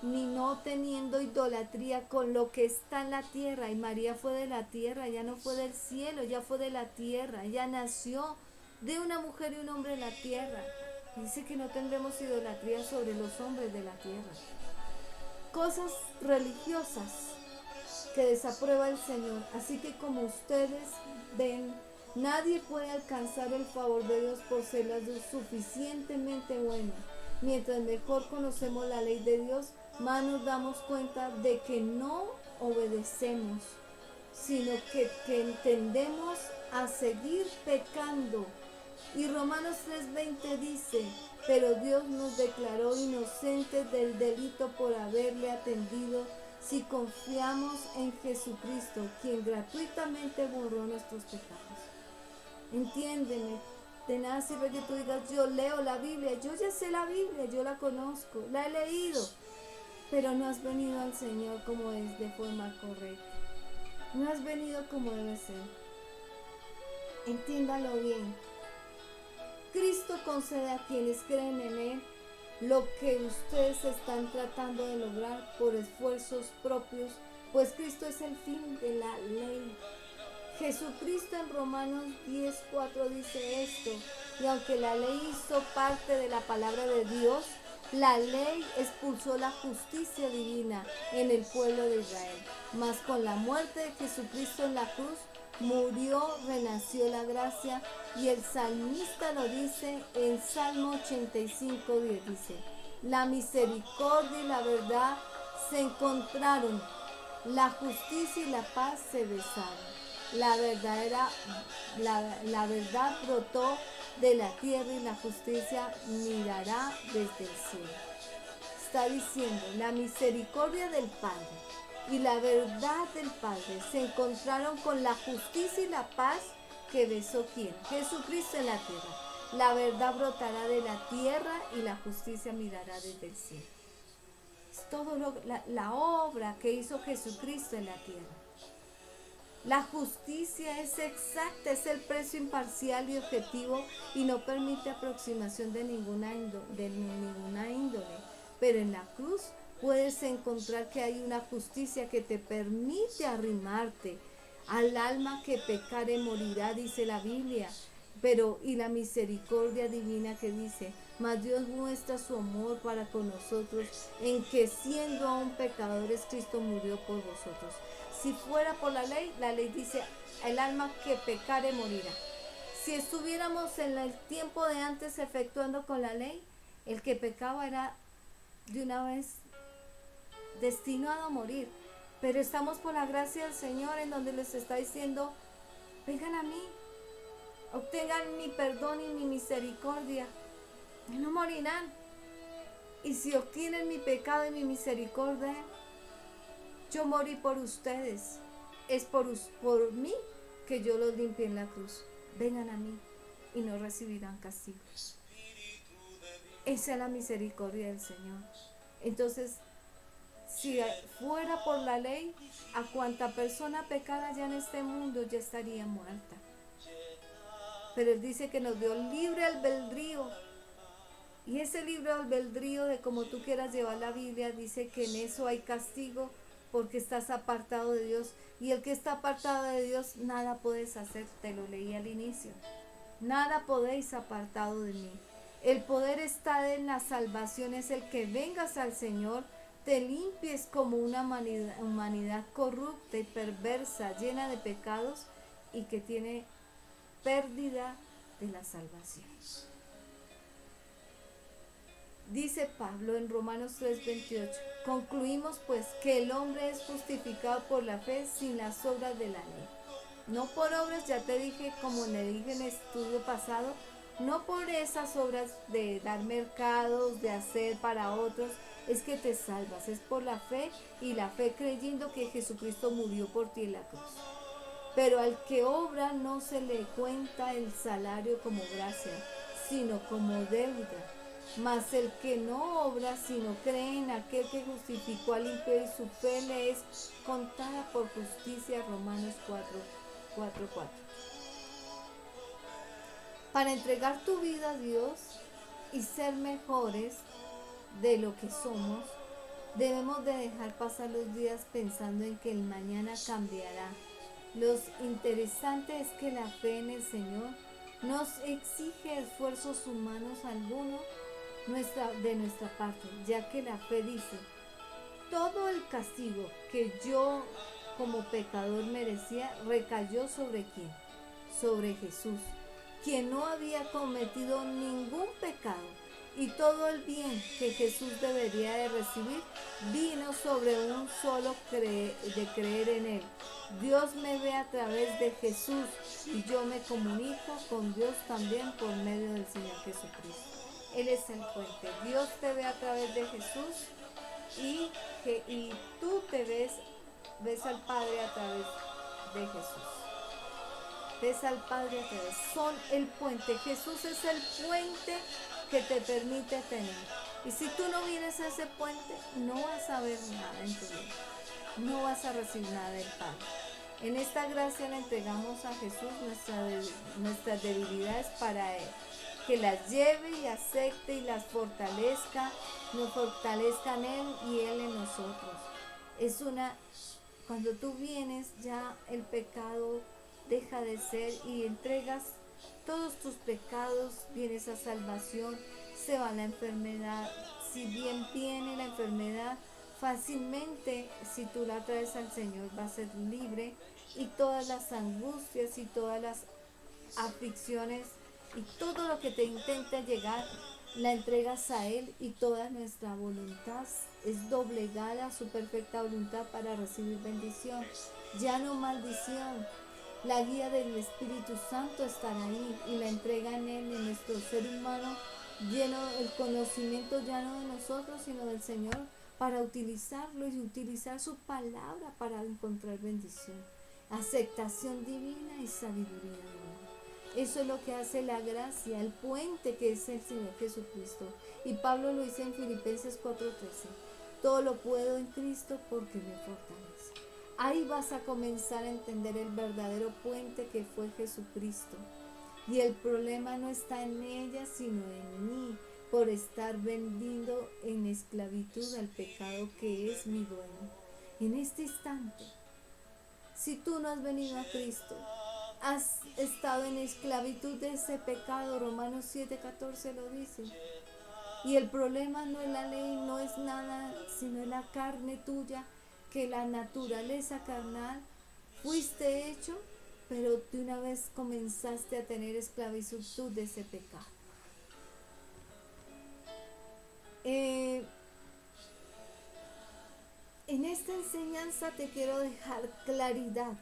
ni no teniendo idolatría con lo que está en la tierra. Y María fue de la tierra, ya no fue del cielo, ya fue de la tierra, ya nació de una mujer y un hombre en la tierra. Dice que no tendremos idolatría sobre los hombres de la tierra. Cosas religiosas que desaprueba el Señor. Así que como ustedes ven, nadie puede alcanzar el favor de Dios por ser lo suficientemente bueno. Mientras mejor conocemos la ley de Dios, más nos damos cuenta de que no obedecemos, sino que tendemos a seguir pecando Y Romanos 3:20 dice, pero Dios nos declaró inocentes del delito por haberle atendido si confiamos en Jesucristo, quien gratuitamente borró nuestros pecados. Entiéndeme, de nada sirve que tú digas, yo leo la Biblia, yo ya sé la Biblia, yo la conozco, la he leído, pero no has venido al Señor como es de forma correcta. No has venido como debe ser. Entiéndalo bien. Cristo concede a quienes creen en Él lo que ustedes están tratando de lograr por esfuerzos propios, pues Cristo es el fin de la ley. Jesucristo en Romanos 10:4 dice esto, y aunque la ley hizo parte de la palabra de Dios, la ley expulsó la justicia divina en el pueblo de Israel. Mas con la muerte de Jesucristo en la cruz, murió, renació la gracia, y el salmista lo dice en Salmo 85:10, dice, la misericordia y la verdad se encontraron, la justicia y la paz se besaron. La verdad brotó de la tierra y la justicia mirará desde el cielo. Está diciendo, la misericordia del Padre y la verdad del Padre se encontraron con la justicia y la paz que besó ¿quién? Jesucristo en la tierra. La verdad brotará de la tierra y la justicia mirará desde el cielo. Es todo la obra que hizo Jesucristo en la tierra. La justicia es exacta, es el precio imparcial y objetivo y no permite aproximación de ninguna índole. Pero en la cruz puedes encontrar que hay una justicia que te permite arrimarte al alma que pecare morirá, dice la Biblia. Pero y la misericordia divina que dice, mas Dios muestra su amor para con nosotros en que siendo aún pecadores Cristo murió por vosotros. Si fuera por la ley dice, el alma que pecare morirá. Si estuviéramos en el tiempo de antes efectuando con la ley, el que pecaba era de una vez destinado a morir. Pero estamos por la gracia del Señor en donde les está diciendo, vengan a mí, obtengan mi perdón y mi misericordia y no morirán. Y si obtienen mi pecado y mi misericordia, yo morí por ustedes. Es por mí que yo los limpié en la cruz. Vengan a mí y no recibirán castigo. Esa es la misericordia del Señor. Entonces, si fuera por la ley, a cuanta persona pecara ya en este mundo ya estaría muerta. Pero Él dice que nos dio libre albedrío. Y ese libre albedrío de como tú quieras llevar la Biblia, dice que en eso hay castigo porque estás apartado de Dios. Y el que está apartado de Dios, nada puedes hacer. Te lo leí al inicio. Nada podéis apartado de mí. El poder está en la salvación, es el que vengas al Señor, te limpies como una humanidad corrupta y perversa, llena de pecados y que tiene pérdida de la salvación. Dice Pablo en Romanos 3:28, concluimos pues que el hombre es justificado por la fe sin las obras de la ley. No por obras, ya te dije, como le dije en el estudio pasado, no por esas obras de dar mercados, de hacer para otros, es que te salvas, es por la fe y la fe creyendo que Jesucristo murió por ti en la cruz. Pero al que obra no se le cuenta el salario como gracia, sino como deuda. Mas el que no obra, sino cree en aquel que justificó al impío y su fe le es contada por justicia, Romanos 4:4. Para entregar tu vida a Dios y ser mejores de lo que somos, debemos de dejar pasar los días pensando en que el mañana cambiará. Lo interesante es que la fe en el Señor nos exige esfuerzos humanos alguno de nuestra parte, ya que la fe dice, todo el castigo que yo como pecador merecía recayó sobre ¿quién? Sobre Jesús, quien no había cometido ningún pecado Y todo el bien que Jesús debería de recibir vino sobre un solo de creer en Él. Dios me ve a través de Jesús y yo me comunico con Dios también por medio del Señor Jesucristo. Él es el puente. Dios te ve a través de Jesús y tú ves al Padre a través de Jesús. Ves al Padre a través. Son el puente. Jesús es el puente que te permite tener. Y si tú no vienes a ese puente, no vas a ver nada en tu vida. No vas a recibir nada del Padre. En esta gracia le entregamos a Jesús nuestras debilidades para Él. Que las lleve y acepte y las fortalezca. Nos fortalezca en Él y Él en nosotros. Cuando tú vienes, ya el pecado deja de ser y entregas todos tus pecados, vienes a salvación, se va la enfermedad. Si bien viene la enfermedad, fácilmente, si tú la traes al Señor, va a ser libre, y todas las angustias y todas las aflicciones y todo lo que te intente llegar, la entregas a Él, y toda nuestra voluntad es doblegada a su perfecta voluntad para recibir bendición, ya no maldición. La guía del Espíritu Santo estará ahí y la entrega en Él, en nuestro ser humano, lleno el conocimiento ya no de nosotros, sino del Señor, para utilizarlo y utilizar su palabra para encontrar bendición, aceptación divina y sabiduría divina. Eso es lo que hace la gracia, el puente que es el Señor Jesucristo. Y Pablo lo dice en Filipenses 4:13. Todo lo puedo en Cristo porque me fortalece. Ahí vas a comenzar a entender el verdadero puente que fue Jesucristo. Y el problema no está en ella, sino en mí, por estar vendido en esclavitud al pecado que es mi dueño. En este instante, si tú no has venido a Cristo, has estado en esclavitud de ese pecado. Romanos 7:14 lo dice. Y el problema no es la ley, no es nada, sino es la carne tuya, que la naturaleza carnal fuiste hecho, pero de una vez comenzaste a tener esclavitud de ese pecado. En esta enseñanza te quiero dejar claridad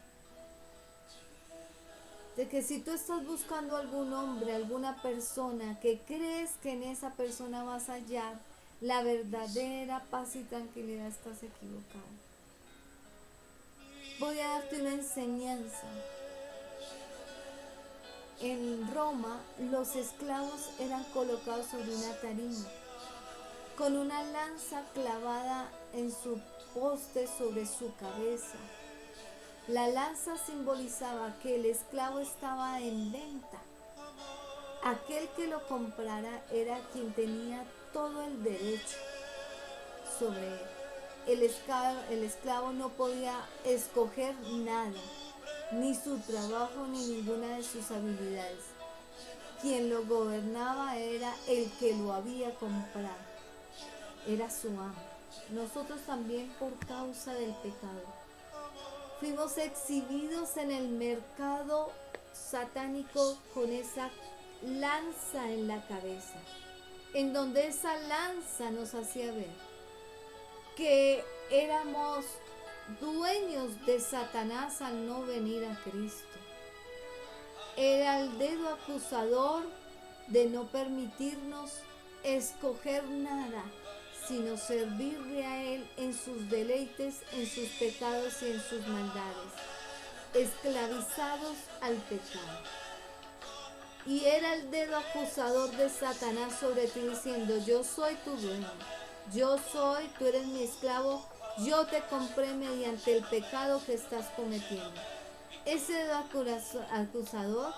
de que si tú estás buscando algún hombre, alguna persona que crees que en esa persona vas a hallar la verdadera paz y tranquilidad, estás equivocado. Voy a darte una enseñanza. En Roma, los esclavos eran colocados sobre una tarima, con una lanza clavada en su poste sobre su cabeza. La lanza simbolizaba que el esclavo estaba en venta. Aquel que lo comprara era quien tenía todo el derecho sobre él. El esclavo no podía escoger nada, ni su trabajo ni ninguna de sus habilidades. Quien lo gobernaba era el que lo había comprado, era su amo. Nosotros también, por causa del pecado, fuimos exhibidos en el mercado satánico con esa lanza en la cabeza, en donde esa lanza nos hacía ver que éramos dueños de Satanás al no venir a Cristo. Era el dedo acusador de no permitirnos escoger nada, sino servirle a Él en sus deleites, en sus pecados y en sus maldades, esclavizados al pecado. Y era el dedo acusador de Satanás sobre ti diciendo: yo soy tu dueño, tú eres mi esclavo, yo te compré mediante el pecado que estás cometiendo. Ese dedo acusador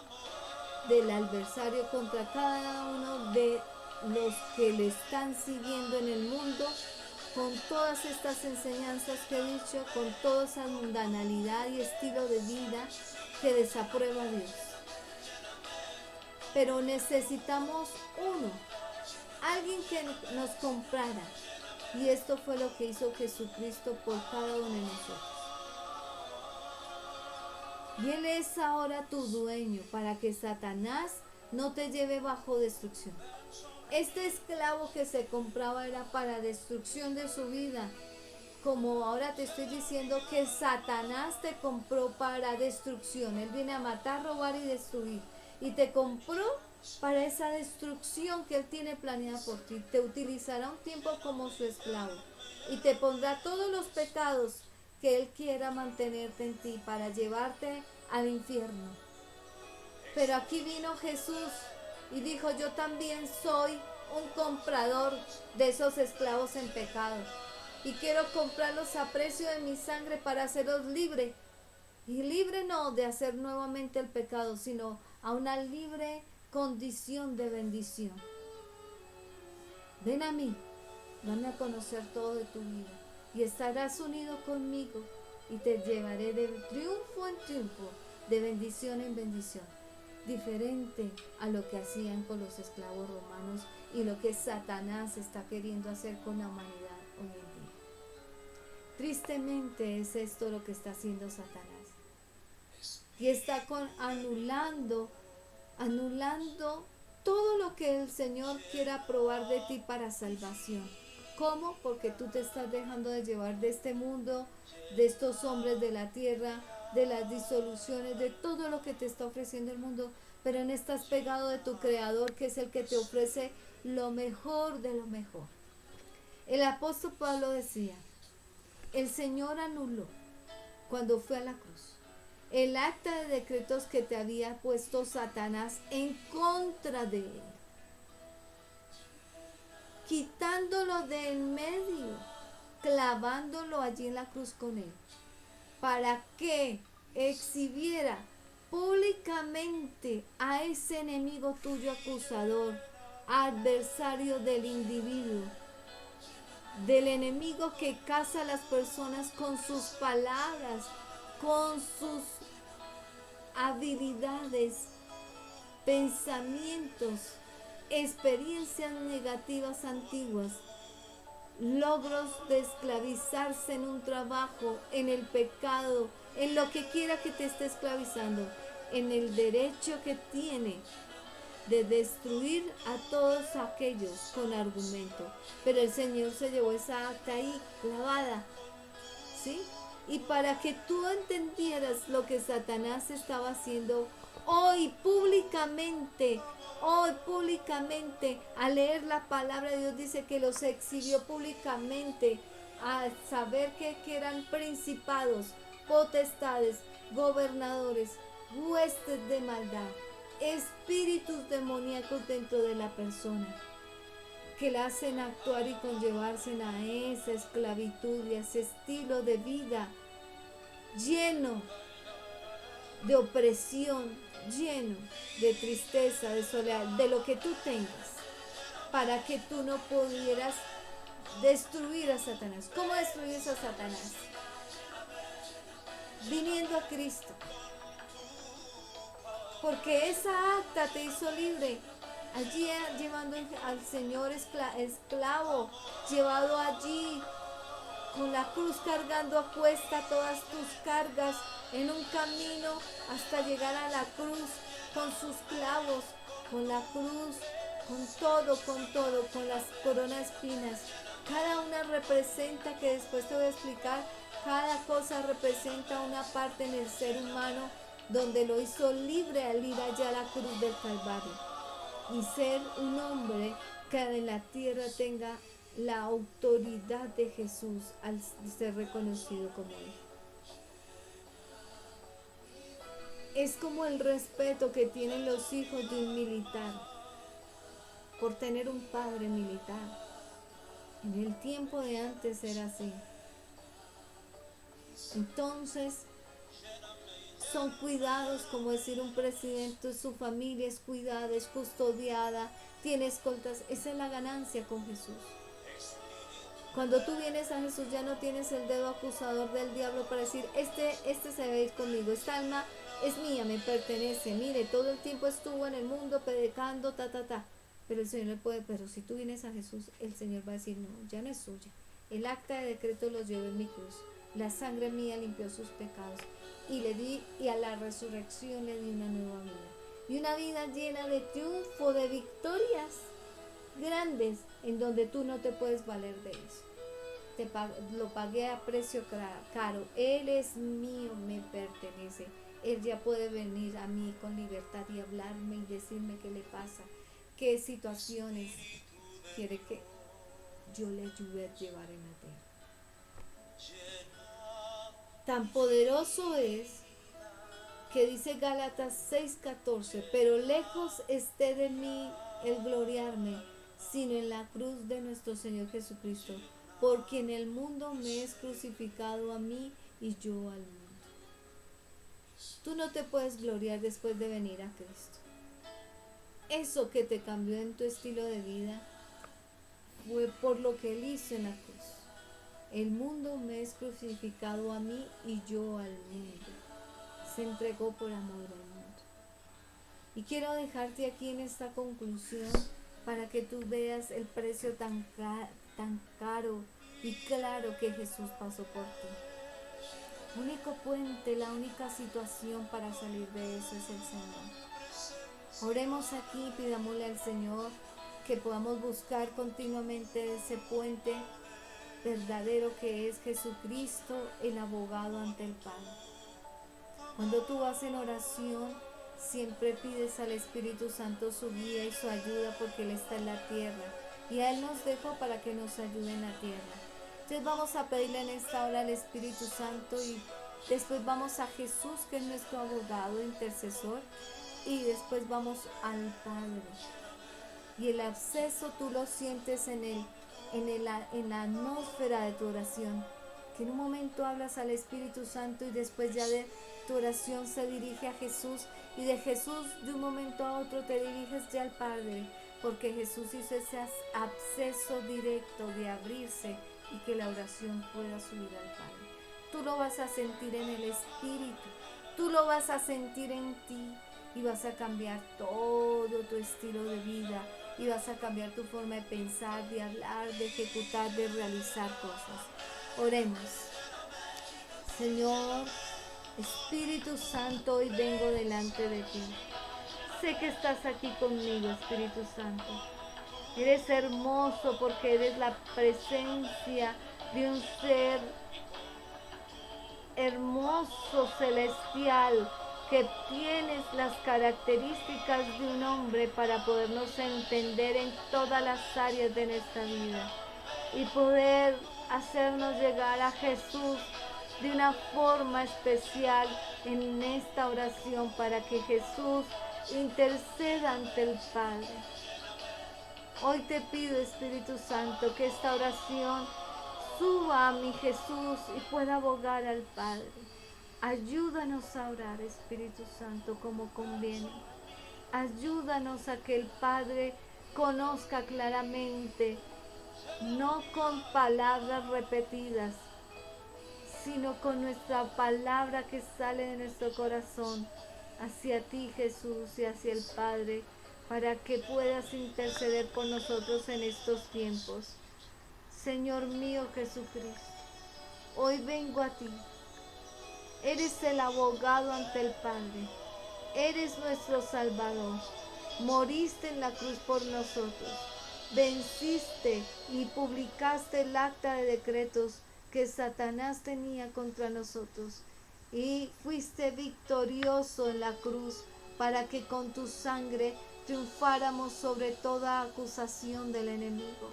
del adversario contra cada uno de los que le están siguiendo en el mundo, con todas estas enseñanzas que he dicho, con toda esa mundanalidad y estilo de vida que desaprueba a Dios. Pero necesitamos alguien que nos comprara, y esto fue lo que hizo Jesucristo por cada uno de nosotros. Y Él es ahora tu dueño, para que Satanás no te lleve bajo destrucción. Este esclavo que se compraba era para destrucción de su vida. Como ahora te estoy diciendo que Satanás te compró para destrucción. Él viene a matar, robar y destruir. Y te compró para esa destrucción que Él tiene planeada por ti. Te utilizará un tiempo como su esclavo. Y te pondrá todos los pecados que Él quiera mantenerte en ti para llevarte al infierno. Pero aquí vino Jesús y dijo, yo también soy un comprador de esos esclavos en pecado. Y quiero comprarlos a precio de mi sangre para hacerlos libre. Y libre no de hacer nuevamente el pecado, sino a una libre condición de bendición. Ven a mí, dame a conocer todo de tu vida y estarás unido conmigo y te llevaré de triunfo en triunfo, de bendición en bendición. Diferente a lo que hacían con los esclavos romanos y lo que Satanás está queriendo hacer con la humanidad hoy en día. Tristemente es esto lo que está haciendo Satanás. Y está anulando todo lo que el Señor quiera probar de ti para salvación. ¿Cómo? Porque tú te estás dejando de llevar de este mundo, de estos hombres de la tierra, de las disoluciones, de todo lo que te está ofreciendo el mundo, pero no estás pegado de tu Creador, que es el que te ofrece lo mejor de lo mejor. El apóstol Pablo decía, el Señor anuló cuando fue a la cruz el acta de decretos que te había puesto Satanás en contra de él, quitándolo de en medio, clavándolo allí en la cruz con él, para que exhibiera públicamente a ese enemigo tuyo acusador, adversario del individuo, del enemigo que caza a las personas con sus palabras, con sus habilidades, pensamientos, experiencias negativas antiguas, logros de esclavizarse en un trabajo, en el pecado, en lo que quiera que te esté esclavizando, en el derecho que tiene de destruir a todos aquellos con argumento. Pero el Señor se llevó esa acta ahí clavada, ¿sí? Y para que tú entendieras lo que Satanás estaba haciendo hoy públicamente, al leer la palabra de Dios dice que los exhibió públicamente, a saber que eran principados, potestades, gobernadores, huestes de maldad, espíritus demoníacos dentro de la persona, que la hacen actuar y conllevarse a esa esclavitud y a ese estilo de vida lleno de opresión, lleno de tristeza, de soledad, de lo que tú tengas, para que tú no pudieras destruir a Satanás. ¿Cómo destruyes a Satanás? Viniendo a Cristo. Porque esa acta te hizo libre. Allí llevando al Señor esclavo, llevado allí con la cruz cargando a cuesta todas tus cargas en un camino hasta llegar a la cruz con sus clavos, con la cruz, con las coronas de espinas. Cada una representa, que después te voy a explicar, cada cosa representa una parte en el ser humano donde lo hizo libre al ir allá a la cruz del Calvario y ser un hombre que en la tierra tenga la autoridad de Jesús al ser reconocido como hijo. Es como el respeto que tienen los hijos de un militar por tener un padre militar. En el tiempo de antes era así. Entonces, son cuidados, como decir un presidente, su familia es cuidada, es custodiada, tiene escoltas. Esa es la ganancia con Jesús. Cuando tú vienes a Jesús ya no tienes el dedo acusador del diablo para decir, este se debe ir conmigo, esta alma es mía, me pertenece, mire, todo el tiempo estuvo en el mundo predicando, pero el Señor le puede, pero si tú vienes a Jesús, el Señor va a decir, no, ya no es suya, el acta de decreto los llevo en mi cruz, la sangre mía limpió sus pecados, y a la resurrección le di una nueva vida, y una vida llena de triunfo, de victorias. grandes en donde tú no te puedes valer de eso. Lo pagué a precio caro. Él es mío, me pertenece. Él ya puede venir a mí con libertad y hablarme y decirme qué le pasa, qué situaciones quiere que yo le ayude a llevar en la tierra. Tan poderoso es que dice Gálatas 6:14, pero lejos esté de mí el gloriarme, sino en la cruz de nuestro Señor Jesucristo, por quien el mundo me es crucificado a mí y yo al mundo. Tú no te puedes gloriar después de venir a Cristo. Eso que te cambió en tu estilo de vida fue por lo que Él hizo en la cruz. El mundo me es crucificado a mí y yo al mundo. Se entregó por amor al mundo. Y quiero dejarte aquí en esta conclusión para que tú veas el precio tan caro y claro que Jesús pasó por ti. El único puente, la única situación para salir de eso es el Señor. Oremos aquí, pidámosle al Señor que podamos buscar continuamente ese puente verdadero que es Jesucristo, el abogado ante el Padre. Cuando tú vas en oración, siempre pides al Espíritu Santo su guía y su ayuda porque Él está en la tierra y a Él nos dejó para que nos ayude en la tierra. Entonces vamos a pedirle en esta hora al Espíritu Santo y después vamos a Jesús, que es nuestro abogado, intercesor, y después vamos al Padre. Y el acceso tú lo sientes en la atmósfera de tu oración, que en un momento hablas al Espíritu Santo y después ya de tu oración se dirige a Jesús y de Jesús de un momento a otro te diriges ya al Padre, porque Jesús hizo ese acceso directo de abrirse y que la oración pueda subir al Padre. Tú lo vas a sentir en el Espíritu, tú lo vas a sentir en ti y vas a cambiar todo tu estilo de vida y vas a cambiar tu forma de pensar, de hablar, de ejecutar, de realizar cosas. Oremos. Señor, Espíritu Santo, hoy vengo delante de ti. Sé que estás aquí conmigo, Espíritu Santo. Eres hermoso porque eres la presencia de un ser hermoso, celestial, que tienes las características de un hombre para podernos entender en todas las áreas de nuestra vida y poder hacernos llegar a Jesús de una forma especial en esta oración para que Jesús interceda ante el Padre. Hoy te pido, Espíritu Santo, que esta oración suba a mi Jesús y pueda abogar al Padre. Ayúdanos a orar, Espíritu Santo, como conviene. Ayúdanos a que el Padre conozca claramente, no con palabras repetidas, sino con nuestra palabra que sale de nuestro corazón hacia ti, Jesús, y hacia el Padre, para que puedas interceder por nosotros en estos tiempos. Señor mío Jesucristo, hoy vengo a ti. Eres el abogado ante el Padre. Eres nuestro Salvador. Moriste en la cruz por nosotros. Venciste y publicaste el acta de decretos que Satanás tenía contra nosotros. Y fuiste victorioso en la cruz para que con tu sangre triunfáramos sobre toda acusación del enemigo.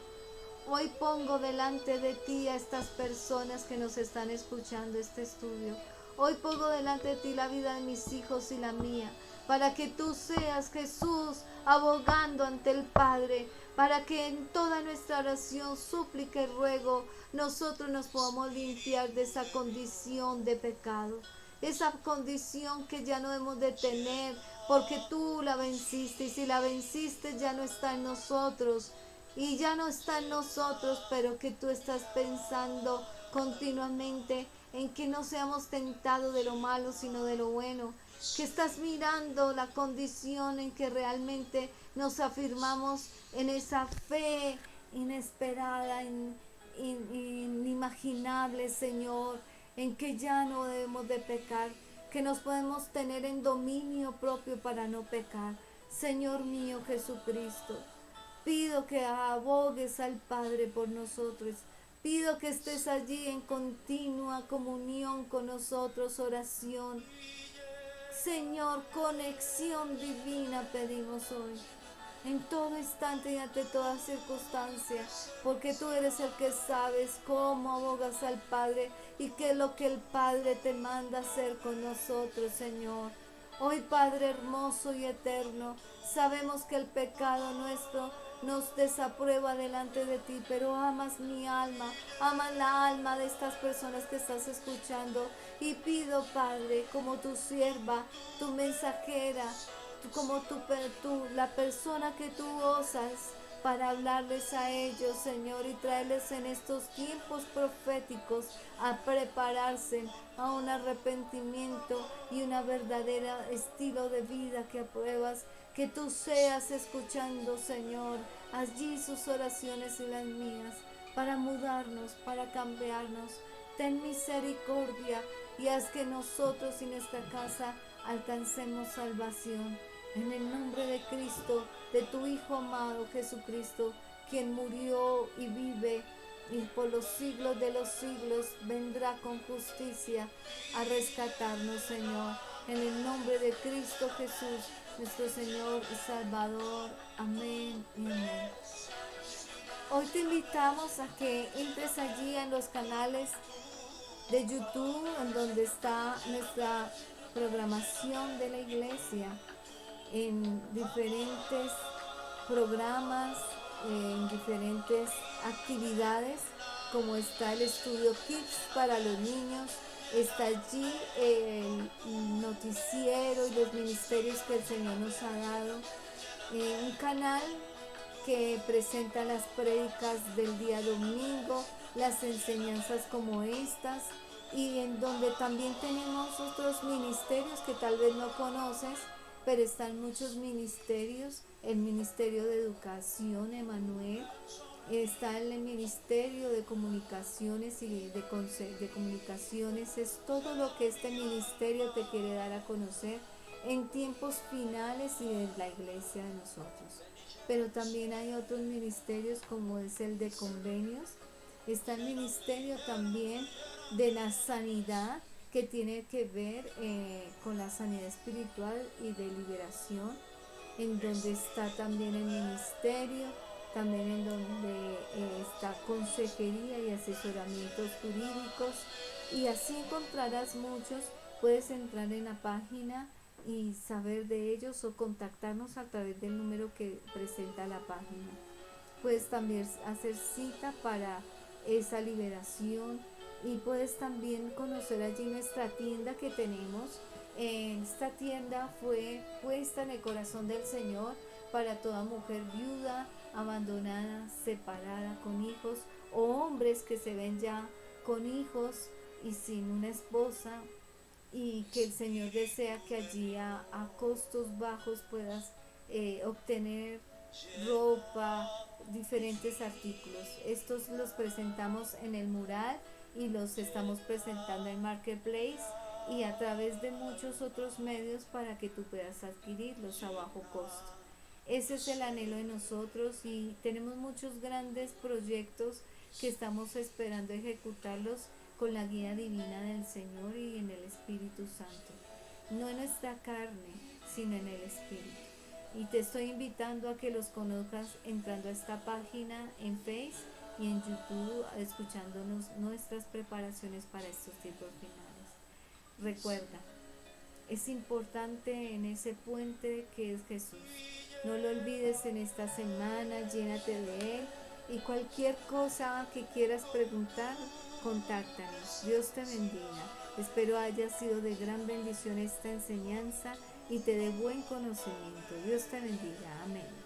Hoy pongo delante de ti a estas personas que nos están escuchando este estudio. Hoy pongo delante de ti la vida de mis hijos y la mía, para que tú seas, Jesús, abogando ante el Padre, para que en toda nuestra oración, súplica y ruego, nosotros nos podamos limpiar de esa condición de pecado, esa condición que ya no debemos de tener, porque tú la venciste, y si la venciste ya no está en nosotros, y ya no está en nosotros, pero que tú estás pensando continuamente en que no seamos tentados de lo malo, sino de lo bueno, que estás mirando la condición en que realmente nos afirmamos en esa fe inesperada, inimaginable, Señor, en que ya no debemos de pecar, que nos podemos tener en dominio propio para no pecar. Señor mío Jesucristo, Pido que abogues al Padre por nosotros. Pido que estés allí en continua comunión con nosotros, oración. Señor, conexión divina pedimos hoy. En todo instante y ante toda circunstancia, porque tú eres el que sabes cómo abogas al Padre y qué es lo que el Padre te manda hacer con nosotros, Señor. Hoy, Padre hermoso y eterno, sabemos que el pecado nuestro nos desaprueba delante de ti, pero amas mi alma, amas la alma de estas personas que estás escuchando, y pido, Padre, como tu sierva, tu mensajera, como la persona que tú usas para hablarles a ellos, Señor, y traerles en estos tiempos proféticos a prepararse a un arrepentimiento y una verdadera estilo de vida que apruebas, que tú seas escuchando, Señor, allí sus oraciones y las mías, para mudarnos, para cambiarnos. Ten misericordia y haz que nosotros y nuestra casa alcancemos salvación. En el nombre de Cristo, de tu Hijo amado Jesucristo, quien murió y vive y por los siglos de los siglos vendrá con justicia a rescatarnos, Señor. En el nombre de Cristo Jesús, nuestro Señor y Salvador. Amén y amén. Hoy te invitamos a que entres allí en los canales de YouTube, en donde está nuestra programación de la iglesia, en diferentes programas, en diferentes actividades, como está el estudio Kids para los niños, está allí el noticiero y los ministerios que el Señor nos ha dado, un canal que presenta las prédicas del día domingo, las enseñanzas como estas, y en donde también tenemos otros ministerios que tal vez no conoces, pero están muchos ministerios, el Ministerio de Educación, Emanuel, está el Ministerio de Comunicaciones y de Comunicaciones, es todo lo que este ministerio te quiere dar a conocer en tiempos finales y de la iglesia de nosotros. Pero también hay otros ministerios como es el de convenios, está el ministerio también de la sanidad, que tiene que ver con la sanidad espiritual y de liberación, en donde está también el ministerio, también en donde está consejería y asesoramientos jurídicos, y así encontrarás muchos. Puedes entrar en la página y saber de ellos o contactarnos a través del número que presenta la página. Puedes también hacer cita para esa liberación y puedes también conocer allí nuestra tienda que tenemos. Esta tienda fue puesta en el corazón del Señor para toda mujer viuda, abandonada, separada, con hijos, o hombres que se ven ya con hijos y sin una esposa, y que el Señor desea que allí a costos bajos puedas obtener ropa, diferentes artículos. Estos los presentamos en el mural y los estamos presentando en Marketplace y a través de muchos otros medios para que tú puedas adquirirlos a bajo costo. Ese es el anhelo de nosotros y tenemos muchos grandes proyectos que estamos esperando ejecutarlos con la guía divina del Señor y en el Espíritu Santo. No en nuestra carne, sino en el Espíritu. Y te estoy invitando a que los conozcas entrando a esta página en Face y en YouTube, escuchándonos nuestras preparaciones para estos tiempos finales. Recuerda, es importante en ese puente que es Jesús. No lo olvides en esta semana, llénate de Él y cualquier cosa que quieras preguntar, contáctanos. Dios te bendiga. Espero haya sido de gran bendición esta enseñanza y te dé buen conocimiento. Dios te bendiga. Amén.